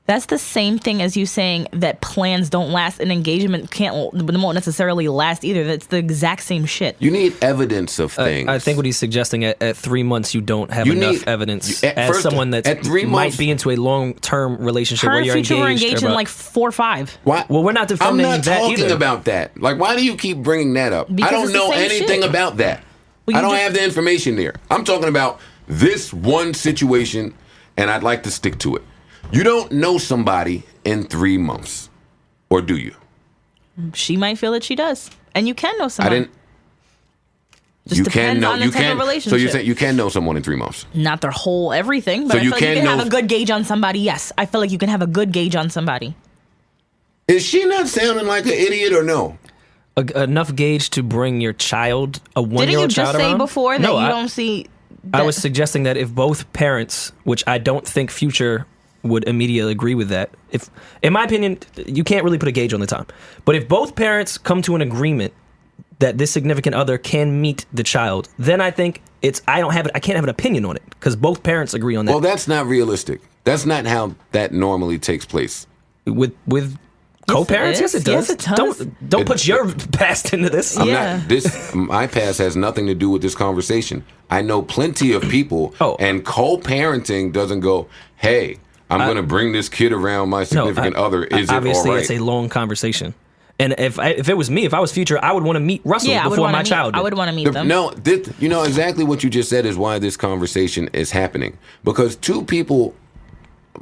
That's the same thing as you saying that plans don't last and engagement won't necessarily last either. That's the exact same shit. You need evidence of things. I think what he's suggesting at 3 months, you don't have You enough need- evidence at as first- someone that at 3 might months- be into a long-term relationship Her where and you're Future were engaged. engaged in like 4 or 5. Why? Well, we're not defending I'm not that talking either. about that. Like, why do you keep bringing that up? Because I don't it's the know same anything shit. about that. Well, I you don't just- have the information there. I'm talking about this one situation, and I'd like to stick to it. You don't know somebody in 3 months, or do you? She might feel that she does, and you can know I someone. didn't. Just depends on the type of relationship. So you're saying you can know someone in 3 months? Not their whole everything, but So I you feel like you can can have know- a good gauge on somebody. Yes, I feel like you can have a good gauge on somebody. Is she not sounding like an idiot or no? Enough gauge to bring your child, a Didn't you one-year-old child just say around? before that No, you I- don't see? I was suggesting that if both parents, which I don't think Future would immediately agree with that. If, in my opinion, you can't really put a gauge on the time. But if both parents come to an agreement that this significant other can meet the child, then I think I can't have an opinion on it because both parents agree on that. Well, that's not realistic. That's not how that normally takes place. With co-parents, it is. yes, it does. Yes, it does. Don't put your past into this. Yeah. My past has nothing to do with this conversation. I know plenty of people, and co-parenting doesn't go, hey, I'm going to bring this kid around my significant other. Is it all right? Obviously, it's a long conversation. And if it was me, if I was Future, I would want to meet Russell before my child did. I would want to meet them. No, you know exactly what you just said is why this conversation is happening. Because two people,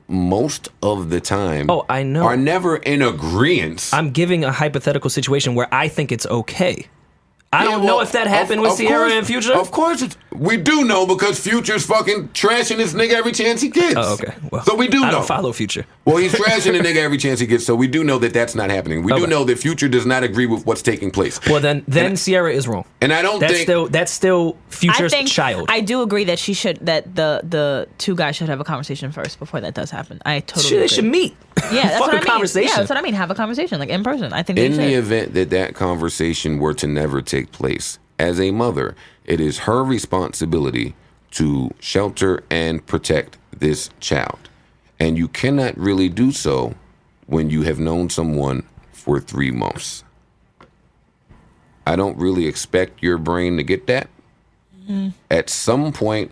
most of the time, I know, are never in agreement. I'm giving a hypothetical situation where I think it's okay. I don't know if that happened with Sierra and Future. Of course, we do know because Future's fucking trashing this nigga every chance he gets. Oh, okay. Well, so we do know. I don't follow Future. Well, he's trashing the nigga every chance he gets, so we do know that that's not happening. We do know that Future does not agree with what's taking place. Well, then Sierra is wrong. And I don't think that's still Future's child. I do agree that the two guys should have a conversation first before that does happen. I totally agree. They should meet. Yeah, that's what I mean. Conversation. Yeah, that's what I mean. Have a conversation, like in person. I think in the event that conversation were to never take place, as a mother, it is her responsibility to shelter and protect this child. And you cannot really do so when you have known someone for 3 months. I don't really expect your brain to get that. Mm-hmm. At some point,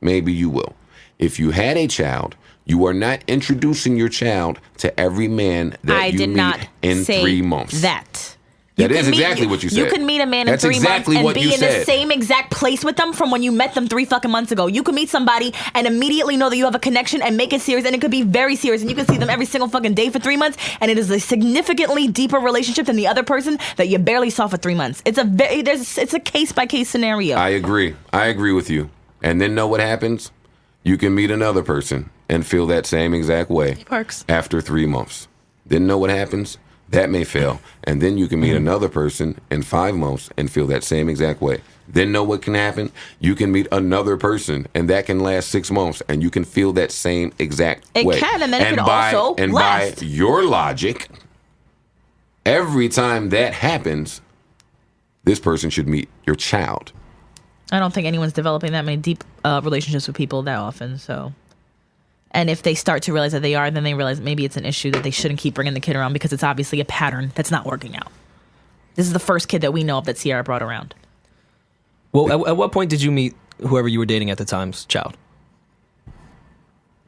maybe you will. If you had a child, you are not introducing your child to every man that you meet in 3 months. That is exactly what you said. You can meet a man in 3 months and be in the same exact place with them from when you met them 3 fucking months ago. You can meet somebody and immediately know that you have a connection and make it serious, and it could be very serious, and you can see them every single fucking day for 3 months, and it is a significantly deeper relationship than the other person that you barely saw for 3 months. It's a case by case scenario. I agree with you. And then know what happens? You can meet another person and feel that same exact way. It works. After 3 months. Then know what happens? That may fail. And then you can meet another person in 5 months and feel that same exact way. Then know what can happen? You can meet another person and that can last 6 months and you can feel that same exact way. It can, and then it can also last. By your logic, every time that happens, this person should meet your child. I don't think anyone's developing that many deep relationships with people that often, so... And if they start to realize that they are, then they realize maybe it's an issue that they shouldn't keep bringing the kid around because it's obviously a pattern that's not working out. This is the first kid that we know of that Sierra brought around. Well, at what point did you meet whoever you were dating at the time's child?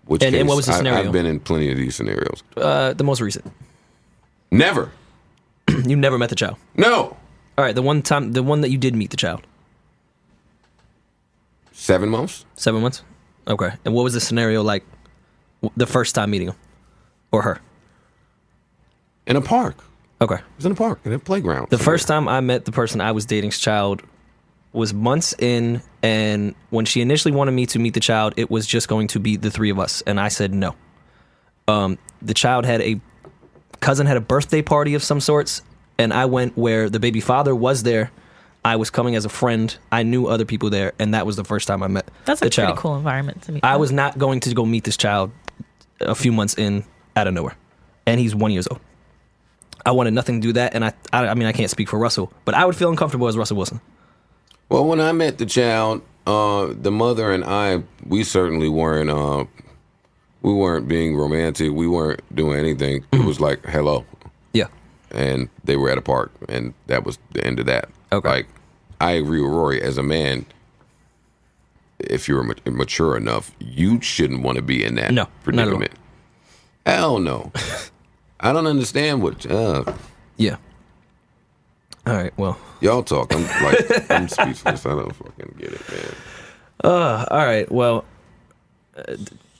And what was the scenario? I've been in plenty of these scenarios. The most recent. Never. You never met the child? No. All right, the one that you did meet the child. 7 months? 7 months? Okay. And what was the scenario like the first time meeting him? Or her? In a park. Okay. It was in a park, in a playground. The first time I met the person I was dating's child was months in, and when she initially wanted me to meet the child, it was just going to be the 3 of us, and I said no. The child cousin had a birthday party of some sorts, and I went where the baby father was there. I was coming as a friend. I knew other people there, and that was the first time I met That's the a child. pretty cool environment to meet. I was not going to go meet this child a few months in out of nowhere, and he's 1 year old. I wanted nothing to do that, and I mean, I can't speak for Russell, but I would feel uncomfortable as Russell Wilson. Well, when I met the child, the mother and I, we certainly weren't being romantic. We weren't doing anything. It was like, hello. Yeah. And they were at a park, and that was the end of that. Okay. Like, I agree with Rory. As a man, if you're mature enough, you shouldn't want to be in that predicament. Hell no. I don't understand what... Yeah. All right, well... Y'all talk. I'm speechless. I don't fucking get it, man. All right, well...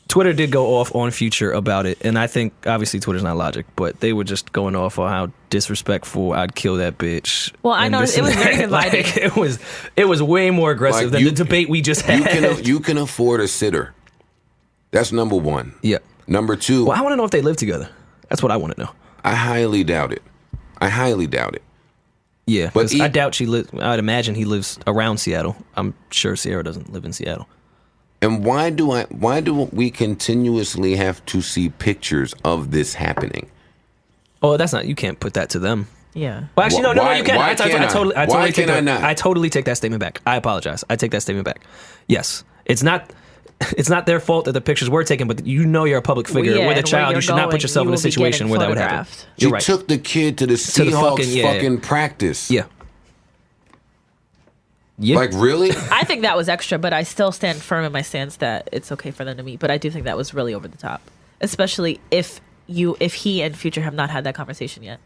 Twitter did go off on Future about it, and I think obviously Twitter's not logic, but they were just going off on how disrespectful I'd kill that bitch. Well, I noticed it was very divided. Like, it was way more aggressive than the debate we just had. You can afford a sitter. That's number one. Yeah. Number two. Well, I want to know if they live together. That's what I want to know. I highly doubt it. Yeah, but I doubt she lives. I'd imagine he lives around Seattle. I'm sure Sierra doesn't live in Seattle. And why do we continuously have to see pictures of this happening? Oh, that's not. You can't put that to them. Yeah. Well, actually, no, you can. Why can't I? I totally take that statement back. I apologize. I take that statement back. Yes, it's not their fault that the pictures were taken, but you know you're a public figure. With a child, you should not put yourself in a situation where that would happen. She took the kid to the Seahawks fucking practice. Yeah. Like, really? I think that was extra, but I still stand firm in my stance that it's okay for them to meet. But I do think that was really over the top, especially if he and Future have not had that conversation yet.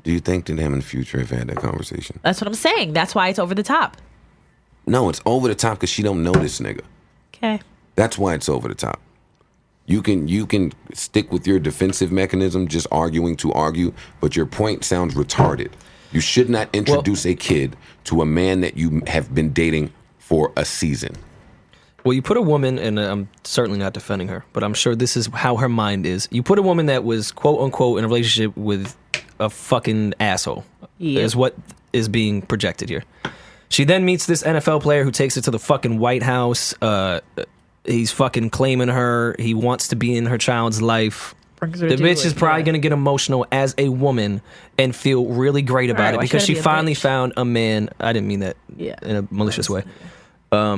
Do you think that him and Future have had that conversation? That's what I'm saying. That's why it's over the top. No, it's over the top because she don't know this nigga. Okay. That's why it's over the top. You can stick with your defensive mechanism, just arguing to argue, but your point sounds retarded. You should not introduce a kid to a man that you have been dating for a season. Well, you put a woman, and I'm certainly not defending her, but I'm sure this is how her mind is. You put a woman that was, quote unquote, in a relationship with a fucking asshole, is what is being projected here. She then meets this NFL player who takes her to the fucking White House. He's fucking claiming her. He wants to be in her child's life. The bitch is probably going to get emotional as a woman and feel really great about it because she finally found a man. I didn't mean that in a malicious way.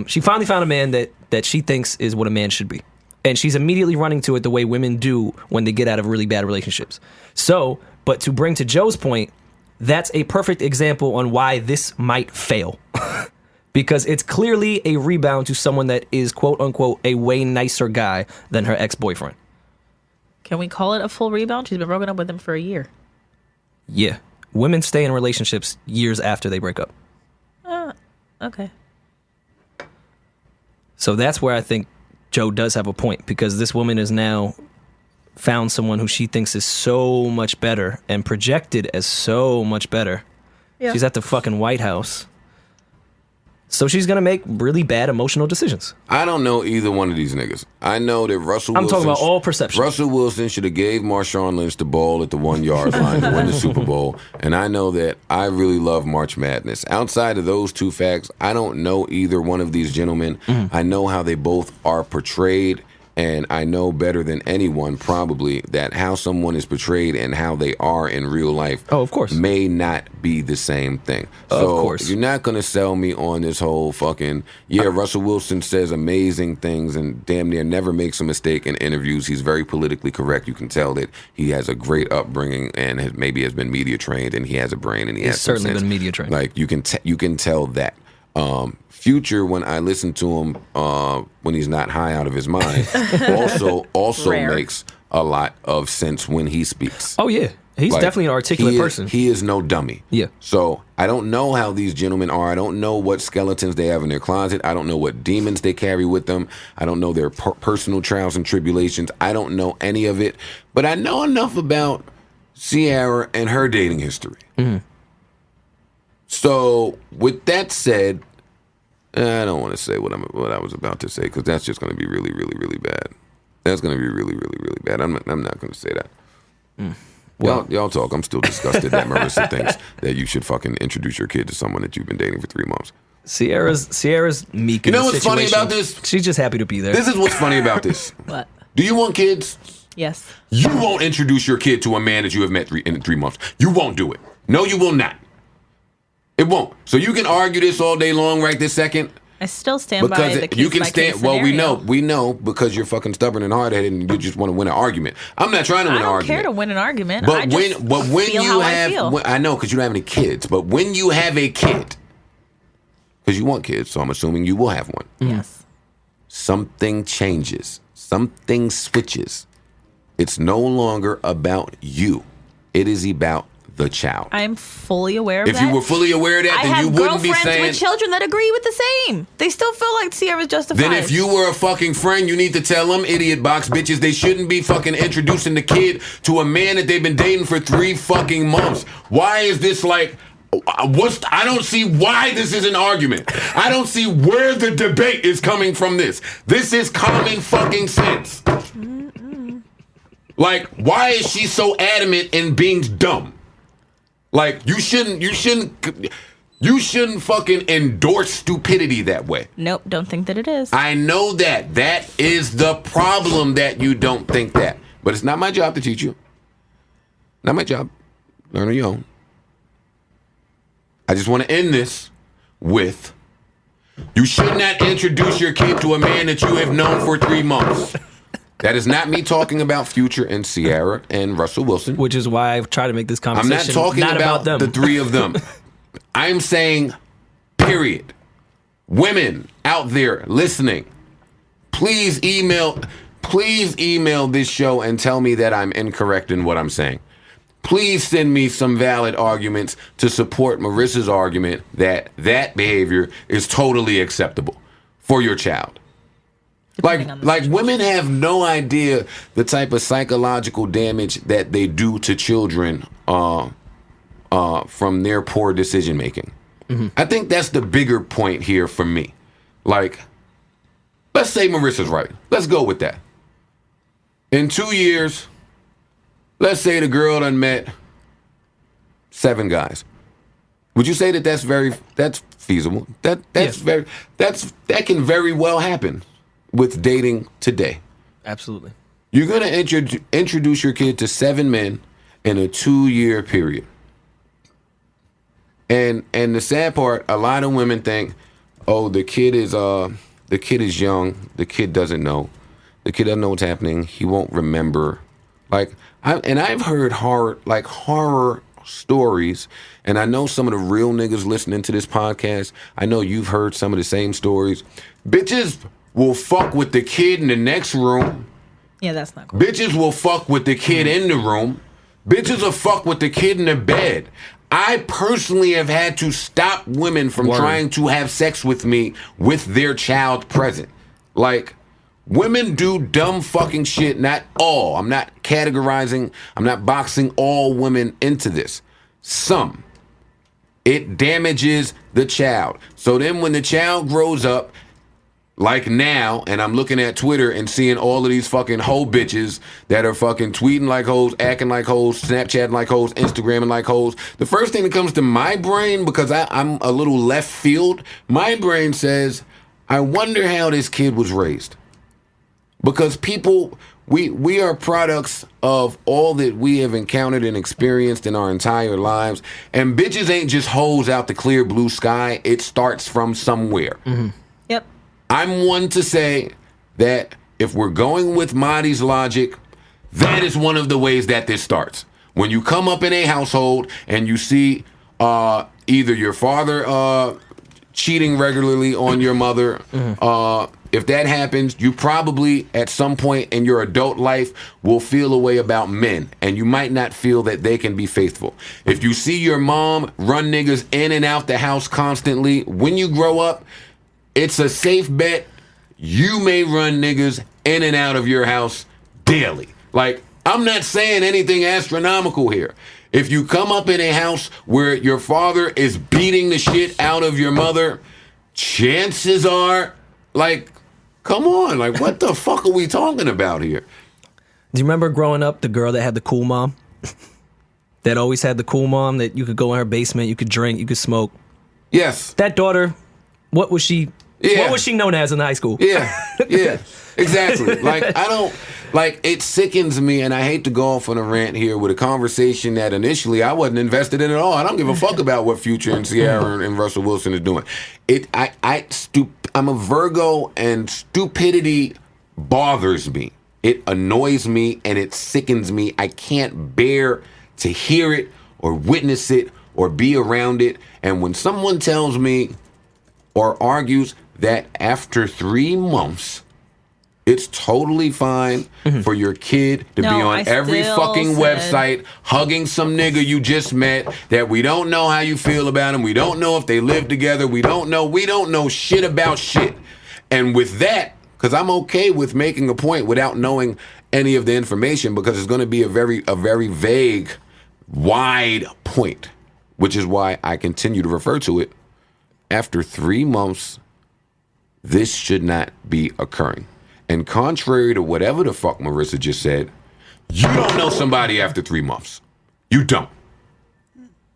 She finally found a man that she thinks is what a man should be. And she's immediately running to it the way women do when they get out of really bad relationships. So, but to bring to Joe's point, that's a perfect example on why this might fail. Because it's clearly a rebound to someone that is, quote unquote, a way nicer guy than her ex-boyfriend. Can we call it a full rebound? She's been broken up with him for a year. Yeah. Women stay in relationships years after they break up. Okay. So that's where I think Joe does have a point, because this woman has now found someone who she thinks is so much better and projected as so much better. Yeah. She's at the fucking White House. So she's going to make really bad emotional decisions. I don't know either one of these niggas. I know that Russell Wilson... I'm talking about all perception. Russell Wilson should have gave Marshawn Lynch the ball at the 1 yard line to win the Super Bowl. And I know that I really love March Madness. Outside of those two facts, I don't know either one of these gentlemen. I know how they both are portrayed. And I know better than anyone probably that how someone is portrayed and how they are in real life of course, may not be the same thing. So of course. You're not going to sell me on this whole fucking, Russell Wilson says amazing things and damn near never makes a mistake in interviews. He's very politically correct. You can tell that he has a great upbringing and has been media trained, and he has a brain and he has certainly been media trained. Like you can tell that. Future, when I listen to him when he's not high out of his mind, also makes a lot of sense when he speaks. Oh yeah, he's definitely an articulate person. He is no dummy. Yeah. So I don't know how these gentlemen are. I don't know what skeletons they have in their closet. I don't know what demons they carry with them. I don't know their personal trials and tribulations. I don't know any of it. But I know enough about Sierra and her dating history. Mm-hmm. So with that said, I don't want to say what I was about to say, because that's just going to be really, really, really bad. That's going to be really, really, really bad. I'm not going to say that. Well, y'all talk. I'm still disgusted that Marisa thinks that you should fucking introduce your kid to someone that you've been dating for 3 months. Sierra's meek. You know what's funny about this? She's just happy to be there. This is what's funny about this. What? Do you want kids? Yes. You won't introduce your kid to a man that you have met in 3 months. You won't do it. No, you will not. It won't. So you can argue this all day long right this second. I still stand by the case you can by stand. case Well, scenario. we know because you're fucking stubborn and hard-headed, and you just want to win an argument. I'm not trying to win an argument. I don't care to win an argument. But I just feel how I feel. I know because you don't have any kids. But when you have a kid, because you want kids, so I'm assuming you will have one. Yes. Something changes. Something switches. It's no longer about you. It is about the child. I'm fully aware of that. If you were fully aware of that, then you wouldn't be saying... I have girlfriends with children that agree with the same. They still feel like Sierra's justified. Then if you were a fucking friend, you need to tell them, idiot box bitches, they shouldn't be fucking introducing the kid to a man that they've been dating for 3 fucking months. Why is this like... I don't see why this is an argument. I don't see where the debate is coming from this. This is common fucking sense. Like, why is she so adamant in being dumb? Like, you shouldn't fucking endorse stupidity that way. Nope, don't think that it is. I know that. That is the problem, that you don't think that. But it's not my job to teach you. Not my job. Learn on your own. I just want to end this with, you should not introduce your kid to a man that you have known for 3 months. That is not me talking about Future and Ciara and Russell Wilson. Which is why I've tried to make this conversation I'm not talking about them. the 3 of them. I'm saying, period. Women out there listening, please email this show and tell me that I'm incorrect in what I'm saying. Please send me some valid arguments to support Marissa's argument that behavior is totally acceptable for your child. Like women have no idea the type of psychological damage that they do to children from their poor decision making. Mm-hmm. I think that's the bigger point here for me. Like, let's say Marissa's right. Let's go with that. In 2 years, let's say the girl done met 7 guys. Would you say that that's feasible? That can very well happen with dating today. Absolutely. You're going to introduce your kid to 7 men in a 2-year period. And the sad part, a lot of women think, oh, the kid is young, the kid doesn't know. The kid doesn't know what's happening. He won't remember. I've heard horror stories, and I know some of the real niggas listening to this podcast. I know you've heard some of the same stories. Bitches will fuck with the kid in the next room. Yeah, that's not cool. Bitches will fuck with the kid in the room. Bitches will fuck with the kid in the bed. I personally have had to stop women from trying to have sex with me with their child present. Like, women do dumb fucking shit. Not all. I'm not categorizing. I'm not boxing all women into this. Some. It damages the child. So then when the child grows up, like now, and I'm looking at Twitter and seeing all of these fucking hoe bitches that are fucking tweeting like hoes, acting like hoes, Snapchatting like hoes, Instagramming like hoes. The first thing that comes to my brain, because I'm a little left field, my brain says, I wonder how this kid was raised. Because people, we are products of all that we have encountered and experienced in our entire lives. And bitches ain't just hoes out the clear blue sky. It starts from somewhere. Mm-hmm. Yep. I'm one to say that if we're going with Marty's logic, that is one of the ways that this starts. When you come up in a household and you see either your father cheating regularly on your mother, mm-hmm. If that happens, you probably at some point in your adult life will feel a way about men, and you might not feel that they can be faithful. If you see your mom run niggas in and out the house constantly, when you grow up, it's a safe bet you may run niggas in and out of your house daily. Like, I'm not saying anything astronomical here. If you come up in a house where your father is beating the shit out of your mother, chances are, like, come on, like, what the fuck are we talking about here? Do you remember growing up, the girl that had the cool mom? That always had the cool mom that you could go in her basement, you could drink, you could smoke. Yes. That daughter, what was she? Yeah. What was she known as in high school? Yeah, exactly. Like, it sickens me, and I hate to go off on a rant here with a conversation that initially I wasn't invested in at all. I don't give a fuck about what Future and Ciara and Russell Wilson is doing. I'm a Virgo, and stupidity bothers me. It annoys me, and it sickens me. I can't bear to hear it or witness it or be around it. And when someone tells me or argues that after 3 months, It's totally fine for your kid to be No, on I every still fucking said- website hugging some nigga you just met that we don't know how you feel about him. We don't know if they live together. We don't know shit about shit. And with that, because I'm okay with making a point without knowing any of the information, because it's going to be a very vague, wide point, which is why I continue to refer to it. After 3 months, this should not be occurring. And contrary to whatever the fuck Marisa just said, you don't know somebody after 3 months. You don't.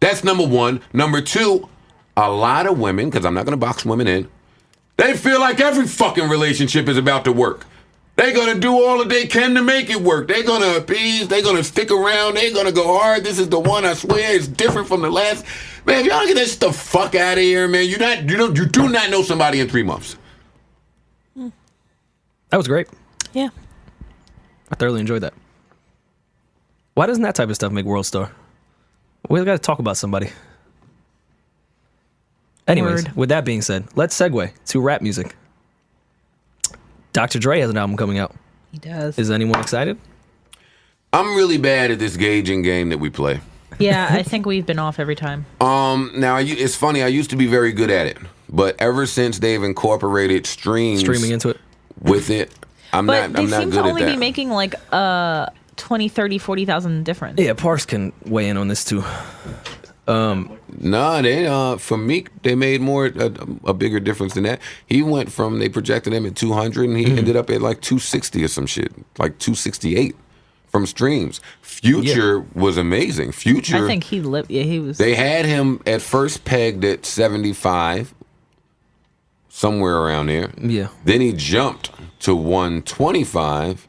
That's number one. Number two, a lot of women, because I'm not going to box women in, they feel like every fucking relationship is about to work. They're going to do all that they can to make it work. They're going to appease. They're going to stick around. They're going to go hard. This is the one, I swear. It's different from the last. Man, if y'all get this the fuck out of here, man. You do not know somebody in 3 months. That was great. Yeah. I thoroughly enjoyed that. Why doesn't that type of stuff make World Star? We got to talk about somebody. Anyways, Word. with that being said, let's segue to rap music. Dr. Dre has an album coming out. He does. Is anyone excited? I'm really bad at this gauging game that we play. Yeah, I think we've been off every time. Now it's funny. I used to be very good at it, but ever since they've incorporated Streaming into it? with it, I'm But not they good seem to at only that. be making like 20, 30, 40,000 difference. Yeah, Parks can weigh in on this too. No, they for Meek they made more a bigger difference than that. He went from they projected him at 200 and he ended up at like 260 or some shit, like 268 from streams. Future was amazing. Future, I think he lived. Yeah, he was. they had him at first pegged at 75, somewhere around there. Yeah. Then he jumped to 125,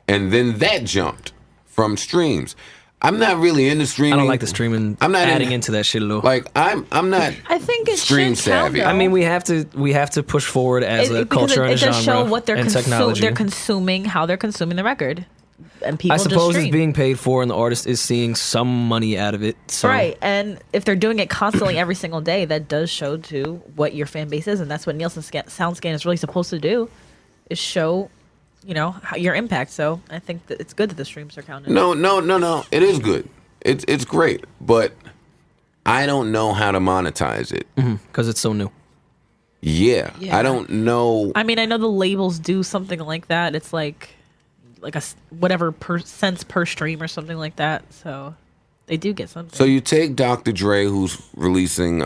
and then that jumped from streams. I'm not really into streaming. I don't like the streaming. I'm not adding into that shit at all. Like I'm not. I think it stream should count, savvy. though. I mean, we have to push forward as a because culture and a it does genre show what they're and technology. they're consuming, how they're consuming the record, and people I suppose just it's stream. being paid for, and the artist is seeing some money out of it. So. Right, and if they're doing it constantly every single day, that does show to what your fan base is, and that's what Nielsen SoundScan is really supposed to do, is show, how your impact. So I think that it's good that the streams are counted. No. It is good. It's great, but I don't know how to monetize it. Because it's so new. Yeah, Yeah. I don't know. I mean, I know the labels do something like that. It's like whatever cents per stream or something like that. So they do get something. So you take Dr. Dre, who's releasing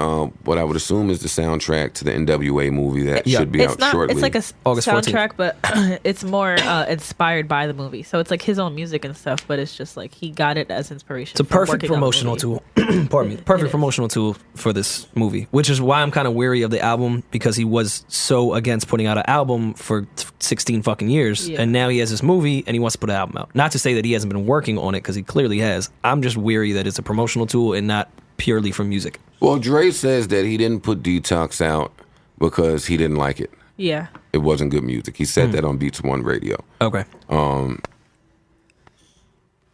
what I would assume is the soundtrack to the NWA movie that Yeah. should be out shortly. It's like a August 14th. soundtrack, but it's more inspired by the movie. So it's like his own music and stuff, but it's just like he got it as inspiration. It's a for perfect working on the promotional movie. tool. Pardon me. Perfect is. promotional tool for this movie, which is why I'm kind of weary of the album, because he was so against putting out an album for 16 fucking years, Yeah. and now he has this movie and he wants to put an album out. Not to say that he hasn't been working on it, because he clearly has. I'm just weary that it's a promotional tool and not purely for music. Well, Dre says that he didn't put Detox out because he didn't like it. Yeah. It wasn't good music. He said that on Beats One Radio. Okay.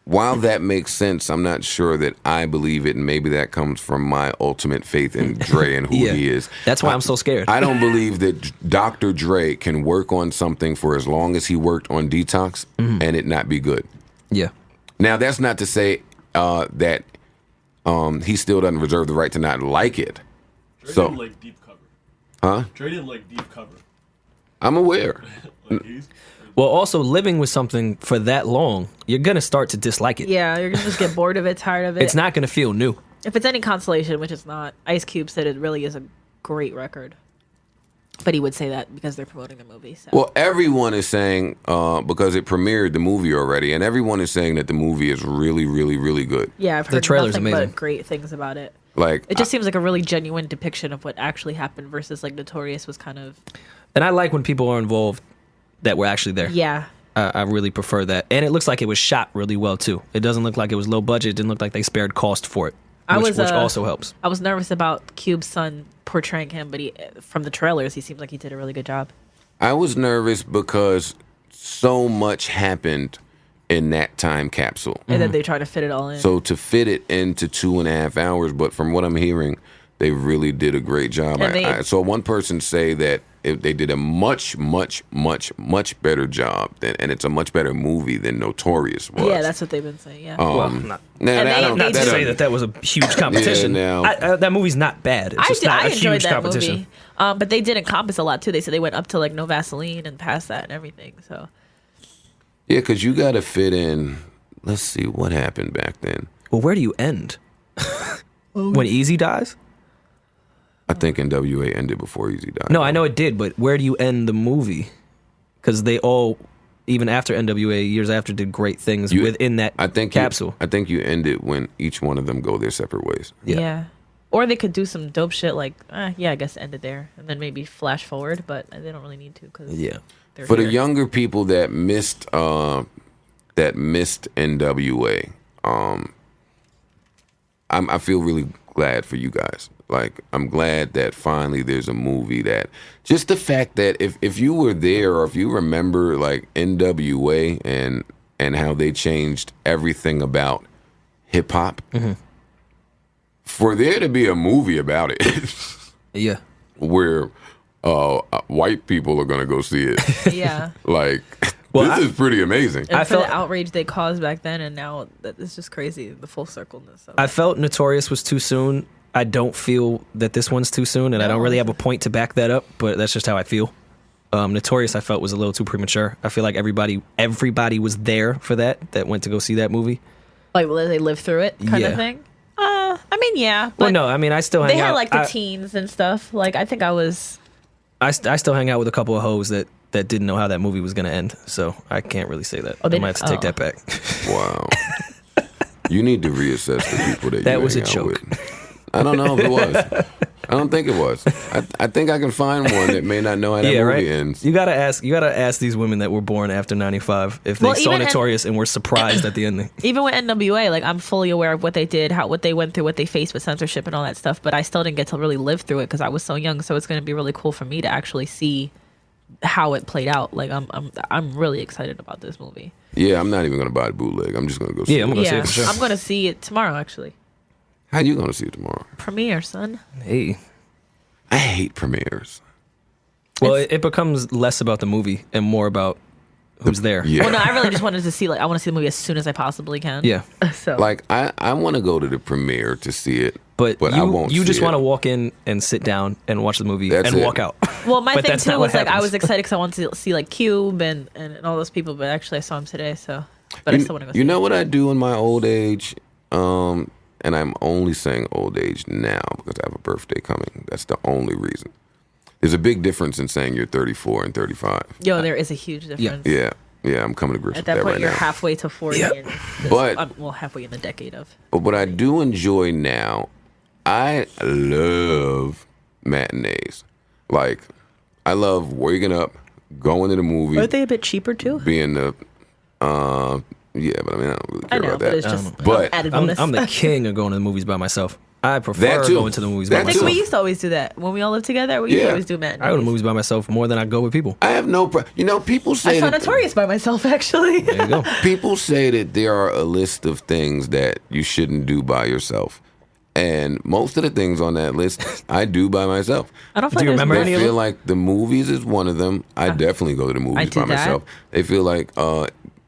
While that makes sense, I'm not sure that I believe it, and maybe that comes from my ultimate faith in Dre and who Yeah. he is. That's why I'm so scared. I don't believe that Dr. Dre can work on something for as long as he worked on Detox and it not be good. Yeah. Now, that's not to say that he still doesn't reserve the right to not like it. Dre So- didn't like deep cover. Huh? Dre didn't like deep cover. I'm aware. Like he's Well, also living with something for that long, you're gonna start to dislike it. Yeah, you're gonna just get bored of it, tired of it. It's not gonna feel new. If it's any consolation, which it's not, Ice Cube said it really is a great record. But he would say that because they're promoting the movie. So. Well, everyone is saying, because it premiered the movie already, and everyone is saying that the movie is really, really, really good. yeah, I've the heard trailer's nothing amazing. but great things about it. Like, It just seems like a really genuine depiction of what actually happened versus like Notorious was kind of. And I like when people are involved that were actually there. Yeah. I really prefer that. And it looks like it was shot really well, too. It doesn't look like it was low budget. It didn't look like they spared cost for it, which also helps. I was nervous about Cube's son portraying him, but from the trailers, he seems like he did a really good job. I was nervous because so much happened in that time capsule. And then they try to fit it all in. So to fit it into 2.5 hours, but from what I'm hearing, they really did a great job. And they- I saw one person say that they did a much better job and it's a much better movie than Notorious was. Yeah, that's what they've been saying. Yeah. Well, Now, And I don't- not to they say that was a huge competition. now- That movie's not bad. It's just not I a enjoyed huge that competition. movie. But they did encompass a lot too. They said they went up to like No Vaseline and past that and everything. So Yeah, because you got to fit in. Let's see what happened back then. Well, where do you end? When Easy dies? I think NWA ended before Easy died. No, I know it did, but where do you end the movie? Because they all, even after NWA, years after, did great things within that capsule. I think you end it when each one of them go their separate ways. Yeah. Or they could do some dope shit like, I guess end it there and then maybe flash forward, but they don't really need to because Yeah. For the younger people that missed NWA, I feel really glad for you guys. Like, I'm glad that finally there's a movie that, just the fact that if you were there or if you remember like NWA and how they changed everything about hip hop, for there to be a movie about it Yeah. where white people are gonna go see it, Yeah. like Well, this is pretty amazing. And I for felt- the outrage they caused back then and now it's just crazy, the full circleness of I it. felt Notorious was too soon. I don't feel that this one's too soon, and I don't really have a point to back that up, but that's just how I feel. Notorious, I felt, was a little too premature. I feel like everybody was there for that went to go see that movie. Like, will they live through it kind Yeah. of thing? I mean, yeah. But Well, no, I mean, I still hang they out. had like the teens and stuff. Like, I think I was. I still hang out with a couple of hoes that didn't know how that movie was going to end, so I can't really say that. Oh, I they might have to take that back. Wow. You need to reassess the people that That you was hang a out joke. with. I don't know if it was. I don't think it was. I think I can find one that may not know how that Yeah, movie right. ends. You gotta ask these women that were born after '95 if they Well, saw even Notorious and were surprised at the ending. Even with NWA, like, I'm fully aware of what they did, what they went through, what they faced with censorship and all that stuff. But I still didn't get to really live through it because I was so young. So it's going to be really cool for me to actually see how it played out. Like, I'm really excited about this movie. Yeah, I'm not even going to buy the bootleg. I'm just going to go see Yeah, I'm it. gonna see Yeah, it for sure. I'm going to see it tomorrow. Actually, How you going to see it tomorrow? premiere, son. Hey, I hate premieres. well, it becomes less about the movie and more about who's there. Yeah. Well, no, I really just wanted to see. Like, I want to see the movie as soon as I possibly can. Yeah. So Like, I want to go to the premiere to see it, But I won't you see just it. want to walk in and sit down and watch the movie That's and it. walk out. Well, my But thing that's too not what was like I happens. was excited because I wanted to see like Cube and all those people, but actually I saw him today. So, but I still want to go. You see know it. what I do in my old age? And I'm only saying old age now because I have a birthday coming. That's the only reason. There's a big difference in saying you're 34 and 35. Yo, there is a huge difference. Yeah, I'm coming to grips At with that that point, right you're now. halfway to 40. Yep. And this, But- well, halfway in the decade of. But what I do enjoy now, I love matinees. Like, I love waking up, going to the movie, Aren't they a bit cheaper too? being the, yeah, but I mean, I don't really care I know, about but that. it's just But added I'm, bonus. I'm the king of going to the movies by myself. I prefer That too. going to the movies by That like too. myself. we used to always do that when we all lived together. We used to Yeah. always do matinees. I go to movies by myself more than I go with people. I have no, people I say saw that, Notorious by myself actually. There you go. people say that there are a list of things that you shouldn't do by yourself. And most of the things on that list, I do by myself. I don't feel Do you like there's remember They any of feel them? like the movies is one of them. I definitely go to the movies do by that. myself. They feel like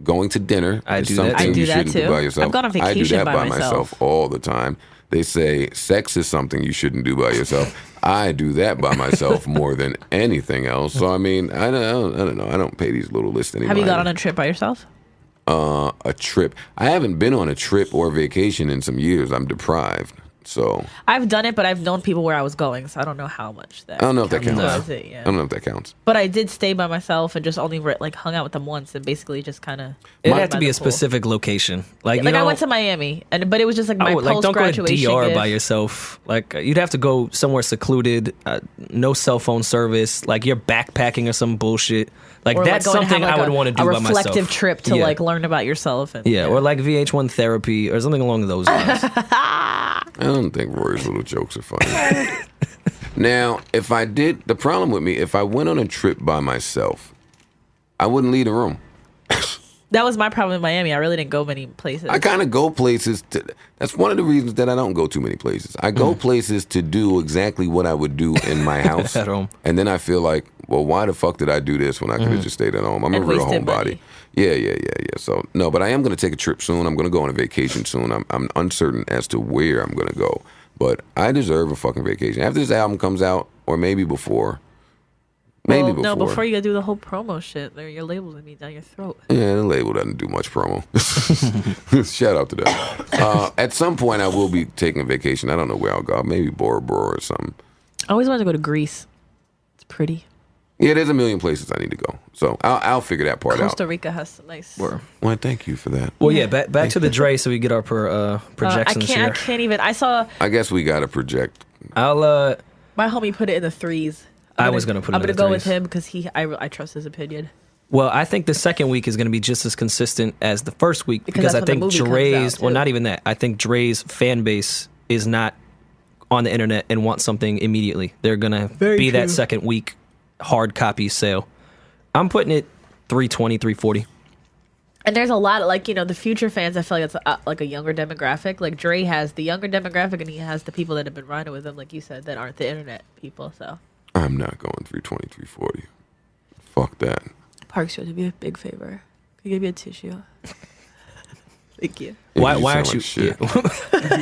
going to dinner I is do that something too. I do you that shouldn't do too. by yourself. I've gone on I do vacation that by by myself. all the time. They say sex is something you shouldn't do by yourself. I do that by myself more than anything else. So I mean, I don't know. I don't pay these little lists anymore. Have you gone on a trip by yourself? a trip? I haven't been on a trip or vacation in some years. I'm deprived. So I've done it, but I've known people where I was going, so I don't know how much that. I don't know if that counts counts. towards it, yeah. I don't know if that counts. But I did stay by myself and just only like hung out with them once and basically just kind of. It had to be a specific location. Like, you Like know, I went to Miami, but it was just like my like, post don't go to graduation DR gift. by yourself. Like, you'd have to go somewhere secluded, no cell phone service. Like, you're backpacking or some bullshit. Like, Or, that's going to have, something I would want to do a by myself. reflective trip to Yeah. like learn about yourself. And, Yeah, or like VH1 therapy or something along those lines. I don't think Rory's little jokes are funny. Now, if I did, the problem with me, if I went on a trip by myself, I wouldn't leave the room. that was my problem in Miami. I really didn't go many places. I kind of go places that's one of the reasons that I don't go too many places. I go places to do exactly what I would do in my house. At home. And then I feel like, well, why the fuck did I do this when I could have just stayed at home? I'm a And real wasted homebody. money. Yeah. So no, but I am going to take a trip soon. I'm going to go on a vacation soon. I'm uncertain as to where I'm going to go, but I deserve a fucking vacation after this album comes out, or maybe before. Maybe before. No, before you gotta do the whole promo shit. Your label's gonna be down your throat. Yeah, the label doesn't do much promo. Shout out to them. At some point, I will be taking a vacation. I don't know where I'll go. Maybe Bora Bora or something. I always wanted to go to Greece. It's pretty. Yeah, there's a million places I need to go. So I'll figure that part Costa out. Rica has some nice. Word. Well, thank you for that. Well, yeah, back to the Dre so we get our projections I here. can't even. I saw I guess we got to project. I'll my homie put it in the threes. I was gonna put it I'm in gonna the go with threes. him because I trust his opinion. Well, I think the second week is going to be just as consistent as the first week Because because I that's when think the movie comes Dre's, out, well, too. not even that. I think Dre's fan base is not on the internet and wants something immediately. They're going to be that second week hard copy sale. I'm putting it 320, 340. And there's a lot of the future fans. I feel like it's like a younger demographic. Like Dre has the younger demographic, and he has the people that have been riding with him, like you said, that aren't the internet people. So I'm not going 320, 340. Fuck that. Parks, you have to be a big favor. Can you give me a tissue? Thank you. Why You aren't sound you? like shit. You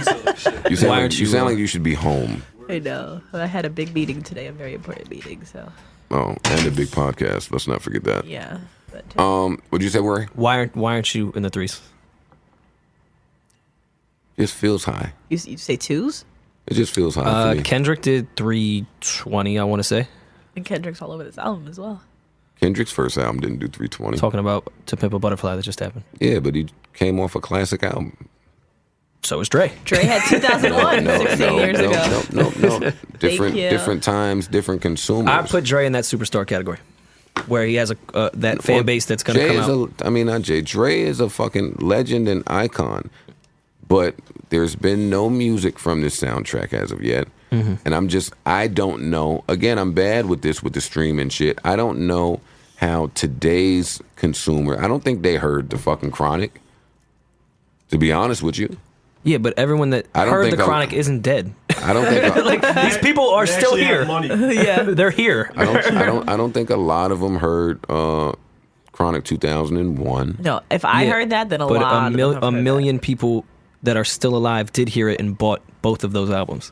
sound like shit. You sound Why like, aren't you you, sound like you should be home. I know. I had a big meeting today, a very important meeting. So Oh, and a big podcast. Let's not forget that. yeah. But, What'd you say, Rory? Why aren't you in the threes? Just feels high. you say twos? It just feels high for me. Kendrick did 320, I want to say. And Kendrick's all over this album as well. Kendrick's first album didn't do 320. Talking about To Pimp a Butterfly that just happened. Yeah, but he came off a classic album. So is Dre. Dre had 2001, 16 years ago. No. Different, you. different times, different consumers. I put Dre in that superstar category, where he has that fan base that's going to Jay come is out. not Jay. Dre is a fucking legend and icon, but there's been no music from this soundtrack as of yet. Mm-hmm. And I don't know. Again, I'm bad with this, with the streaming shit. I don't know how today's consumer, I don't think they heard the fucking Chronic, to be honest with you. Yeah, but everyone that I don't heard think the I'm- Chronic isn't dead. I don't think These people are They still actually have here. money. Yeah. They're here. I don't think a lot of them heard Chronic 2001. No, if I Yeah, heard that, then But lot of them have a heard million people that are still alive did hear it and bought both of those albums.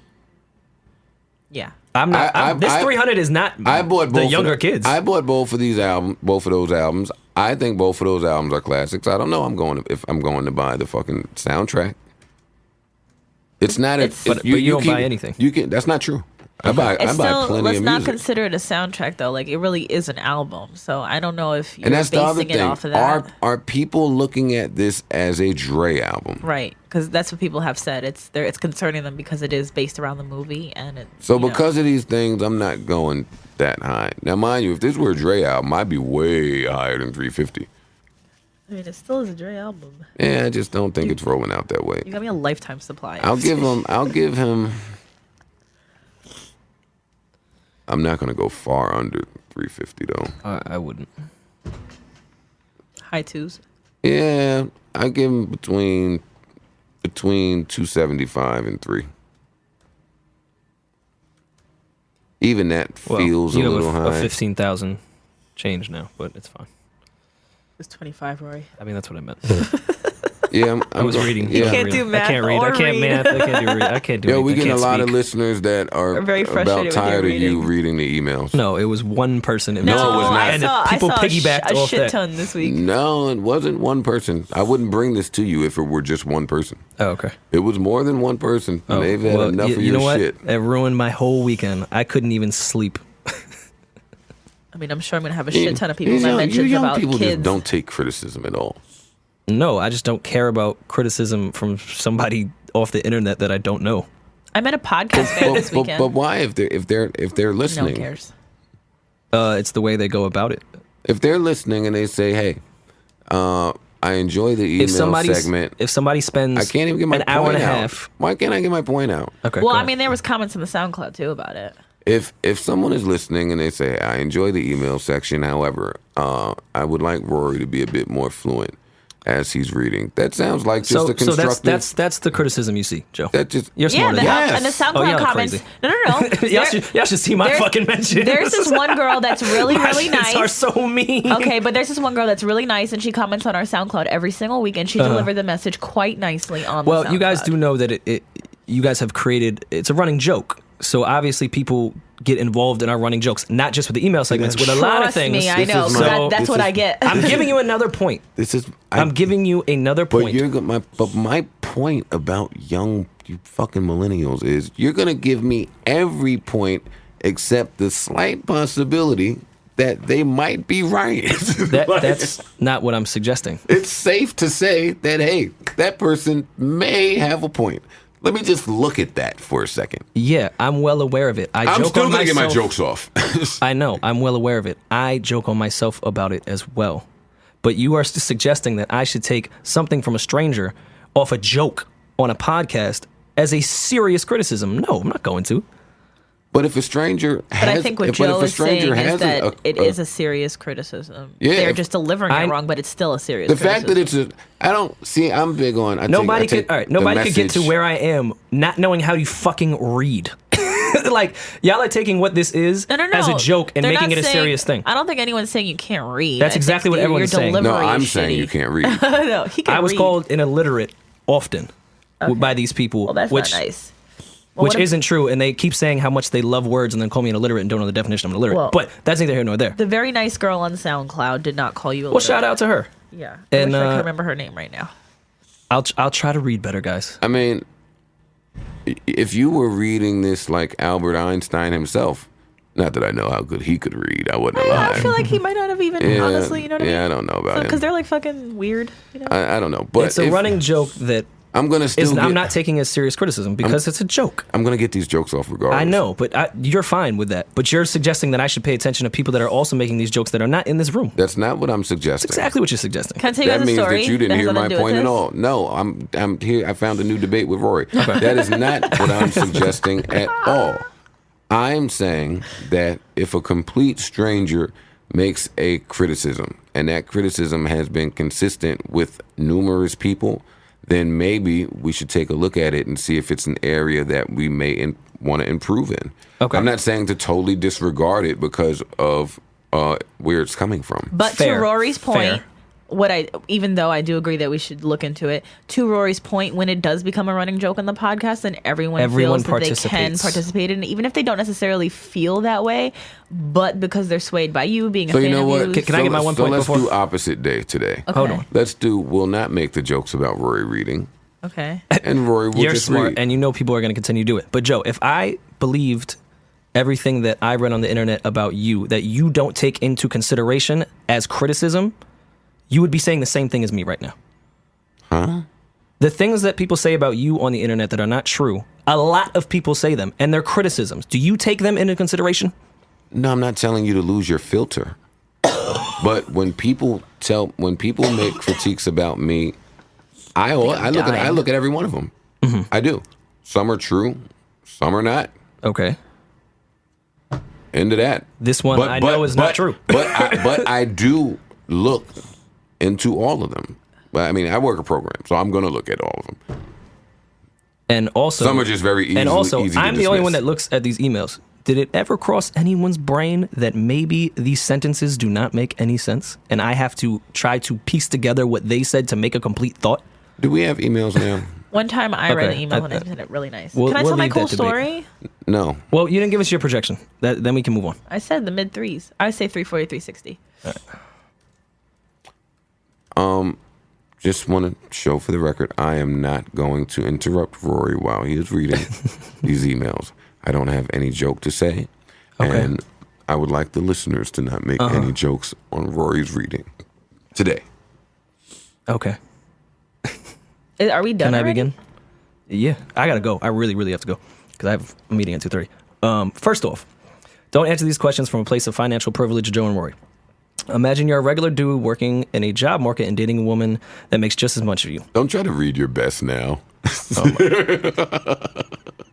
that. Yeah. I'm not. This I- 300 is not I bought the both younger of, kids. I bought both of those albums. I think both of those albums are classics. I don't know. If I'm going to buy the fucking soundtrack. It's not. But you don't buy anything. You can. That's not true. I buy It's still, plenty let's of not music. consider it a soundtrack though. Like it really is an album. So I don't know if you're And that's the other basing it thing. off of that. Are people looking at this as a Dre album? Right, because that's what people have said. It's concerning them because it is based around the movie, and it. So you know. because of these things, I'm not going that high. Now, mind you, if this were a Dre album, I'd be way higher than 350. I mean, it still is a Dre album. Yeah, I just don't think it's rolling out that way. You got me a lifetime supply. I'll give him. I'm not gonna go far under 350 though. I wouldn't. high twos. Yeah, I give him between 275 and 3. Even that feels a you little have a high. 15,000 change now, but it's fine. It's 25, Rory. I mean, that's what I meant. Yeah, I was reading. Yeah. I can't can't do math I can't read. or I can't read. math. I can't do read. I can't do Yo, anything. we I getting a can't lot of speak. listeners that are We're very frustrated about with tired your of you reading. reading the emails. No, it was one person. No, it was not. And people piggybacked a off shit that. ton this week. No, it wasn't one person. I wouldn't bring this to you if it were just one person. Oh, okay. It was more than one person. Oh, They've had well, enough of you your know what? shit. It ruined my whole weekend. I couldn't even sleep. I mean, I'm sure I'm gonna have a shit ton of people These that young- you mentions young about people kids. just don't take criticism at all. No, I just don't care about criticism from somebody off the internet that I don't know. I met a podcast fan this weekend. But why if they're no listening? one cares. It's the way they go about it. If they're listening and they say, "Hey, I enjoy the email segment," if somebody spends I can't even get my an hour point and a out. half. Why can't I get my point out? Okay. Well, go I ahead. mean, there was comments on the SoundCloud too about it. If someone is listening and they say, "I enjoy the email section," however, I would like Rory to be a bit more fluent. as he's reading. That sounds like just a constructive. So that's the criticism you see, Joe. That just You're smarter than that. And the SoundCloud Oh, y'all are comments. crazy. No. y'all should see my fucking mentions. There's this one girl that's really These nice. are so mean. Okay, but there's this one girl that's really nice, and she comments on our SoundCloud every single week, and she delivered the message quite nicely on the SoundCloud. Well, you guys do know that you guys have created. It's a running joke. So obviously people get involved in our running jokes, not just with the email segments, with a lot of things. Trust me, I know. is So that's what I get. I'm giving you another point. I'm giving you another point. But my point about you fucking millennials is you're gonna give me every point except the slight possibility that they might be right. That's not what I'm suggesting. It's safe to say that, hey, that person may have a point. Let me just look at that for a second. Yeah, I'm well aware of it. I'm still going to get my jokes off. I know. I'm well aware of it. I joke on myself about it as well. But you are suggesting that I should take something from a stranger off a joke on a podcast as a serious criticism. No, I'm not going to. But if a stranger has... But I think what Joe is saying is that it is a serious criticism. Yeah, They're just delivering it wrong, but it's still a serious criticism. The fact that it's I don't see... I'm big on... Nobody could get to where I am not knowing how you fucking read. Like, y'all are taking what this is as a joke and making it a serious thing. I don't think anyone's saying you can't read. That's exactly what everyone's saying. No, I'm saying you can't read. No, he can read. I was called an illiterate often by these people. Well, that's not nice. Which isn't true, and they keep saying how much they love words and then call me an illiterate and don't know the definition of an illiterate. Well, but that's neither here nor there. The very nice girl on SoundCloud did not call you illiterate. Well, shout out to her. Yeah. And I wish I could remember her name right now. I'll try to read better, guys. I mean, if you were reading this like Albert Einstein himself, not that I know how good he could read, I wouldn't lie. I feel like he might not have even, honestly, you know what I mean? Yeah, I don't know about it. Because they're like fucking weird, you know? I don't know. But it's a running joke that... I'm not taking as serious criticism because it's a joke. I'm going to get these jokes off regardless. I know, but you're fine with that. But you're suggesting that I should pay attention to people that are also making these jokes that are not in this room. That's not what I'm suggesting. That's exactly what you're suggesting. Can I tell you that guys a story? Means that you didn't hear my point at this? all. No, I'm here. I found a new debate with Rory. Okay. That is not what I'm suggesting at all. I'm saying that if a complete stranger makes a criticism, and that criticism has been consistent with numerous people, then maybe we should take a look at it and see if it's an area that we may want to improve in. Okay. I'm not saying to totally disregard it because of where it's coming from. But to Rory's point, even though I do agree that we should look into it, to Rory's point, when it does become a running joke on the podcast, then everyone feels that they can participate in it, even if they don't necessarily feel that way, but because they're swayed by you being a fan you know of what? you. Can I get my one point let's before? do opposite day today. Okay. Hold on. We'll not make the jokes about Rory reading. Okay. And Rory will You're just smart, read. and you know people are going to continue to do it. But Joe, if I believed everything that I read on the internet about you, that you don't take into consideration as criticism, you would be saying the same thing as me right now. Huh? The things that people say about you on the internet that are not true, a lot of people say them, and they're criticisms. Do you take them into consideration? No, I'm not telling you to lose your filter. But when people make critiques about me, I look at every one of them. Mm-hmm. I do. Some are true, some are not. Okay. Into that. This one I know is not true. But I do look into all of them. I mean, I work a program, so I'm going to look at all of them. And also, some are just very easy. And also, easy I'm the only one that looks at these emails. Did it ever cross anyone's brain that maybe these sentences do not make any sense, and I have to try to piece together what they said to make a complete thought? Do we have emails now? One time I read an email and I said it really nice. Can I tell my cool story? No. Well, you didn't give us your projection. Then we can move on. I said the mid threes. I say 340, 360. All right. Just want to show for the record, I am not going to interrupt Rory while he is reading these emails. I don't have any joke to say, and I would like the listeners to not make any jokes on Rory's reading today. Okay. Are we done? Can I already? begin? Yeah, I gotta go. I really, really have to go because I have a meeting at 2:30. First off, don't answer these questions from a place of financial privilege, Joe and Rory. Imagine you're a regular dude working in a job market and dating a woman that makes just as much as you. Don't try to read your best now.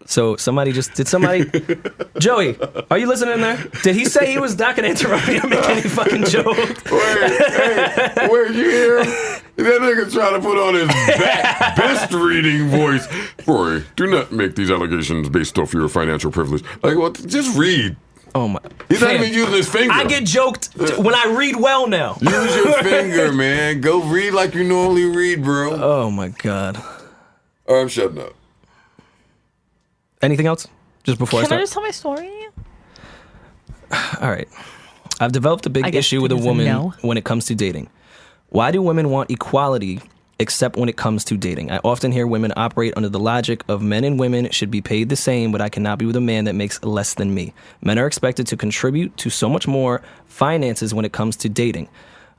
So somebody, Joey, are you listening there? Did he say he was not going to interrupt me or make any fucking joke? Wait, you hear him? That nigga trying to put on his best reading voice. Rory, do not make these allegations based off your financial privilege. Like, well, just read. Oh my! He's not Fam, even using his finger. I get joked when I read well now. Use your finger, man. Go read like you normally read, bro. Oh my God! All right, I'm shutting up. Anything else? Just before Can I start. just tell my story? All right. I've developed a big issue with a woman when it comes to dating. Why do women want equality except when it comes to dating? I often hear women operate under the logic of men and women should be paid the same, but I cannot be with a man that makes less than me. Men are expected to contribute to so much more finances when it comes to dating.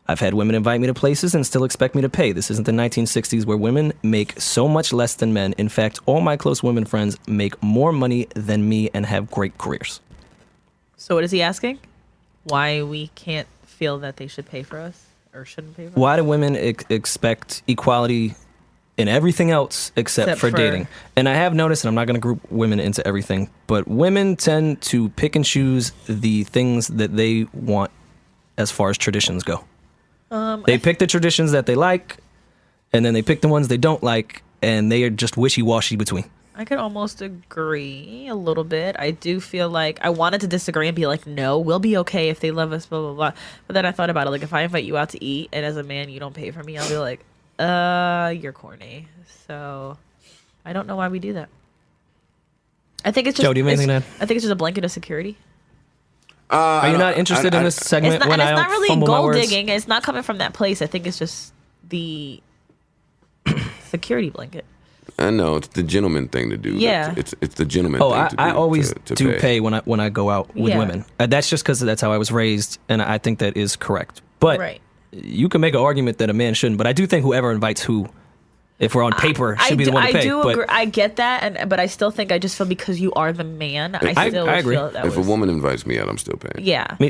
I've had women invite me to places and still expect me to pay. This isn't the 1960s where women make so much less than men. In fact, all my close women friends make more money than me and have great careers. So what is he asking? Why we can't feel that they should pay for us or shouldn't pay for us? Why do women expect equality in everything else except for dating? And I have noticed, and I'm not going to group women into everything, but women tend to pick and choose the things that they want as far as traditions go. They pick the traditions that they like, and then they pick the ones they don't like, and they are just wishy-washy between. I could almost agree a little bit. I do feel like I wanted to disagree and be like, no, we'll be okay if they love us, blah, blah, blah. But then I thought about it. Like, if I invite you out to eat and as a man, you don't pay for me, I'll be like, you're corny. So I don't know why we do that. I think it's just, Joe, do you have anything to add? I think it's just a blanket of security. Are you not interested in this segment? It's not, when and it's I not really fumble my gold words? digging. It's not coming from that place. I think it's just the security blanket. I know it's the gentleman thing to do. Yeah. It's the gentleman Oh, thing to do. I always to do pay when I go out with Yeah. women. That's just because that's how I was raised, and I think that is correct. But Right. you can make an argument that a man shouldn't. But I do think whoever invites who, if we're on paper, should be the one to pay. I do but agree. I get that, but I still think I just feel because you are the man, I still I agree. feel that If a woman invites me out, I'm still paying. yeah. me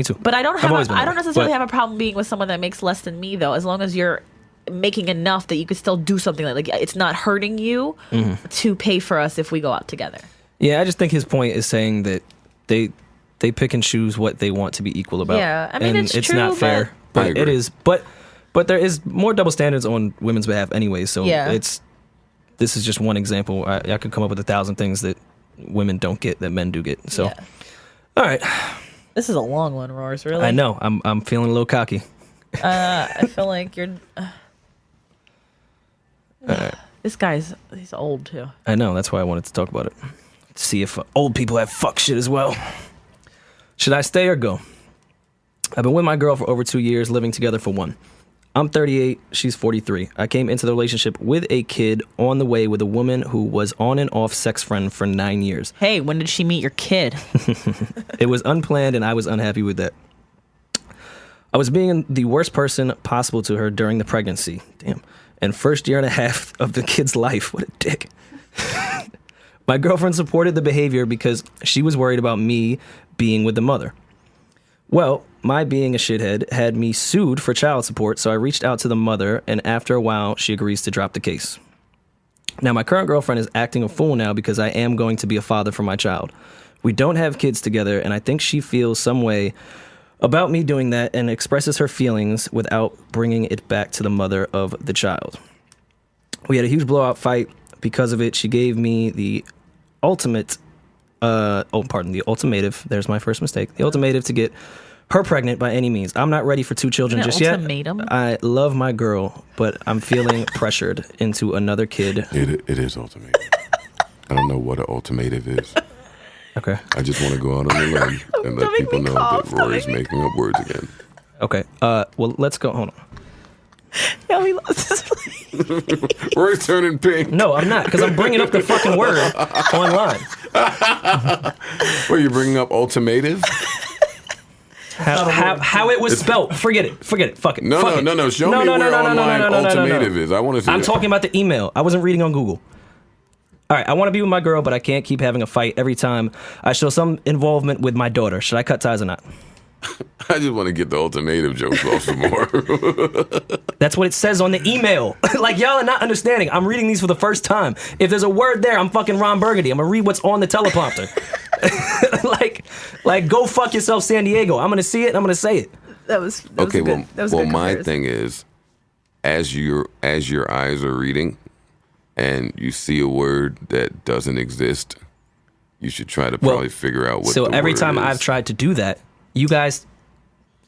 too. But I don't I've have. always been I that don't way. necessarily But- have a problem being with someone that makes less than me, though, as long as you're making enough that you could still do something like it's not hurting you Mm-hmm. to pay for us if we go out together. Yeah, I just think his point is saying that they pick and choose what they want to be equal about. Yeah, I mean, and it's true, not fair, I but agree. it is. But there is more double standards on women's behalf anyway. So Yeah. this is just one example. I could come up with 1,000 things that women don't get that men do get. So, Yeah. all right, This is a long one, Roars. Really, I know I'm feeling a little cocky. I feel like you're. This he's old too. I know. That's why I wanted to talk about it. See if old people have fuck shit as well. Should I stay or go? I've been with my girl for over 2 years, living together for 1. I'm 38, she's 43. I came into the relationship with a kid on the way with a woman who was on and off sex friend for 9 years. Hey, when did she meet your kid? It was unplanned and I was unhappy with that. I was being the worst person possible to her during the pregnancy. Damn. And first year and a half of the kid's life. What a dick. My girlfriend supported the behavior because she was worried about me being with the mother. Well, my being a shithead had me sued for child support, so I reached out to the mother, and after a while, she agrees to drop the case. Now, my current girlfriend is acting a fool now because I am going to be a father for my child. We don't have kids together, and I think she feels some way about me doing that and expresses her feelings without bringing it back to the mother of the child. We had a huge blowout fight. Because of it, she gave me the ultimative. There's my first mistake. The ultimative to get her pregnant by any means. I'm not ready for 2 children An just yet. ultimatum? I love my girl, but I'm feeling pressured into another kid. It is ultimatum. I don't know what an ultimatum is. Okay. I just want to go out on the limb and let Don't make people me know cough. that Don't Rory's make me making up words again. Okay. Well, let's go. Hold on. Yo, he lost his place. Rory's turning pink. No, I'm not, because I'm bringing up the fucking word online. What, you bringing up ultimative? How it was spelled. Forget it. Fuck it. Fuck it. No. Show me where online ultimative is. I want to see I'm that. talking about the email. I wasn't reading on Google. All right, I want to be with my girl, but I can't keep having a fight every time I show some involvement with my daughter. Should I cut ties or not? I just want to get the ultimative jokes off some more. That's what it says on the email. Like, y'all are not understanding. I'm reading these for the first time. If there's a word there, I'm fucking Ron Burgundy. I'm going to read what's on the teleprompter. like, go fuck yourself, San Diego. I'm going to see it and I'm going to say it. That was Okay, good. well, That was a good my comparison. thing is, as your eyes are reading, and you see a word that doesn't exist, you should try to probably figure out what. So the every word time is. I've tried to do that, you guys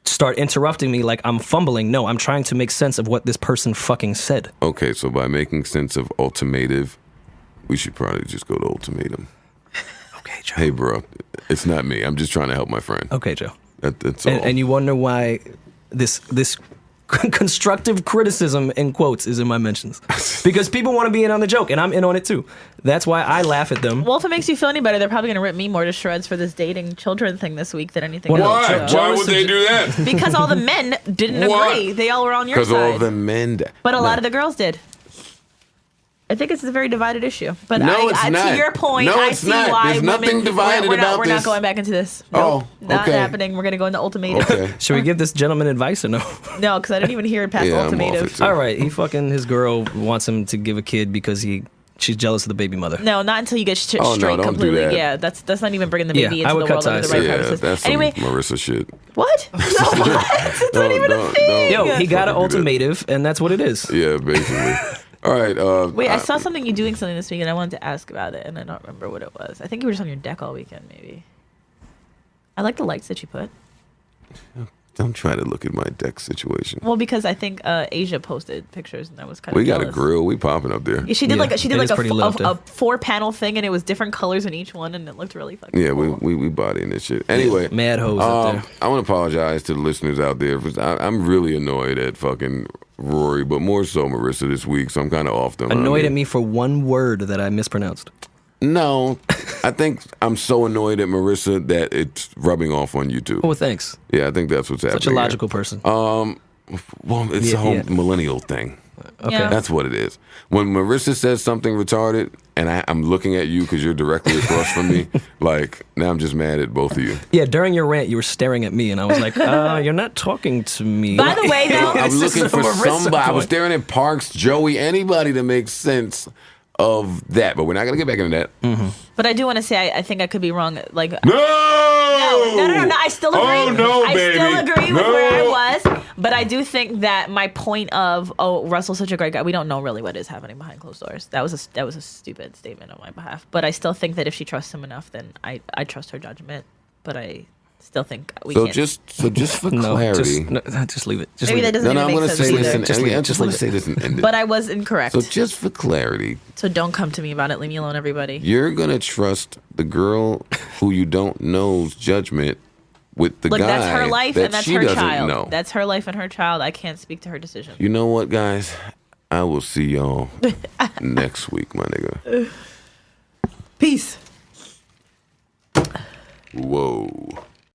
start interrupting me like I'm fumbling. No, I'm trying to make sense of what this person fucking said. Okay, so by making sense of ultimative, we should probably just go to ultimatum. Okay, Joe. Hey, bro, it's not me. I'm just trying to help my friend. Okay, Joe. That's all. And you wonder why this constructive criticism in quotes is in my mentions, because people want to be in on the joke, and I'm in on it too. That's why I laugh at them. Well, if it makes you feel any better, they're probably going to rip me more to shreds for this dating children thing this week than anything else. Why? So- Why would they do that? Because all the men didn't Why? agree. They all were on your Because side. all the men. But a lot of the girls did. I think it's a very divided issue. But No, it's not. to your point, No, I it's see not. why There's nothing women, divided we're not, about We're not this. going back into this. Oh, Nope, not okay. happening. We're going to go into ultimatum. Okay. Should we give this gentleman advice or no? No, because I didn't even hear it past Yeah, I'm off ultimatum. it, too. All right, he fucking his girl wants him to give a kid because she's jealous of the baby mother. No, not until you get Oh, no, straight don't do completely. that. Yeah, that's not even bringing the Yeah, baby I into would the cut world under ties. the right Yeah, premises. that's some Anyway, Marisa shit. what? No, what? It's not even a thing. Yo, he got an Fucking do that. ultimative, and that's what it is. Yeah, basically. All right. Wait, I saw something you doing something this week, and I wanted to ask about it, and I don't remember what it was. I think you were just on your deck all weekend, maybe. I like the lights that you put. Don't try to look at my deck situation. Well, because I think Asia posted pictures, and I was kind of. We got a jealous. grill. We popping up there. Yeah, she did Yeah, like a, it is pretty lit up there. a 4-panel thing, and it was different colors in each one, and it looked really fucking. Yeah, cool. we bodying this shit. Anyway, Mad hoes up there. I want to apologize to the listeners out there. I'm really annoyed at fucking Rory, but more so Marisa this week, so I'm kind of off them. Annoyed at me for one word that I mispronounced. No, I think I'm so annoyed at Marisa that it's rubbing off on you too. Oh, thanks. Yeah, I think that's what's happening. Such a here. logical person. Well, it's a whole Yeah. millennial thing. Okay. Yeah. That's what it is. When Marisa says something retarded, and I'm looking at you because you're directly across from me, like, now I'm just mad at both of you. Yeah, during your rant, you were staring at me, and I was like, you're not talking to me. By the way, though, I'm This is looking a for Marisa somebody. I was point. staring at Parks, Joey, anybody to make sense of that. But we're not going to get back into that. but I do want to say I think I could be wrong. Like, No! no. I still agree. Oh, no, I baby. still agree with No. where I was, but I do think that my point of Russell's such a great guy. We don't know really what is happening behind closed doors. That was a stupid statement on my behalf. But I still think that if she trusts him enough, then I trust her judgment. But I still think we So can't. just for No, clarity. just leave it. Just Maybe leave that it. doesn't No, even I'm make going to sense say either. this. And, Just I leave it. just Just want leave to it. say this and end it. But I was incorrect. So just for clarity, So don't come to me about it. Leave me alone, everybody. you're going to trust the girl who you don't know's judgment with the Look, guy that's her life that and that's she her doesn't child. know. That's her life and her child. I can't speak to her decision. You know what, guys? I will see y'all next week, my nigga. Peace. Whoa.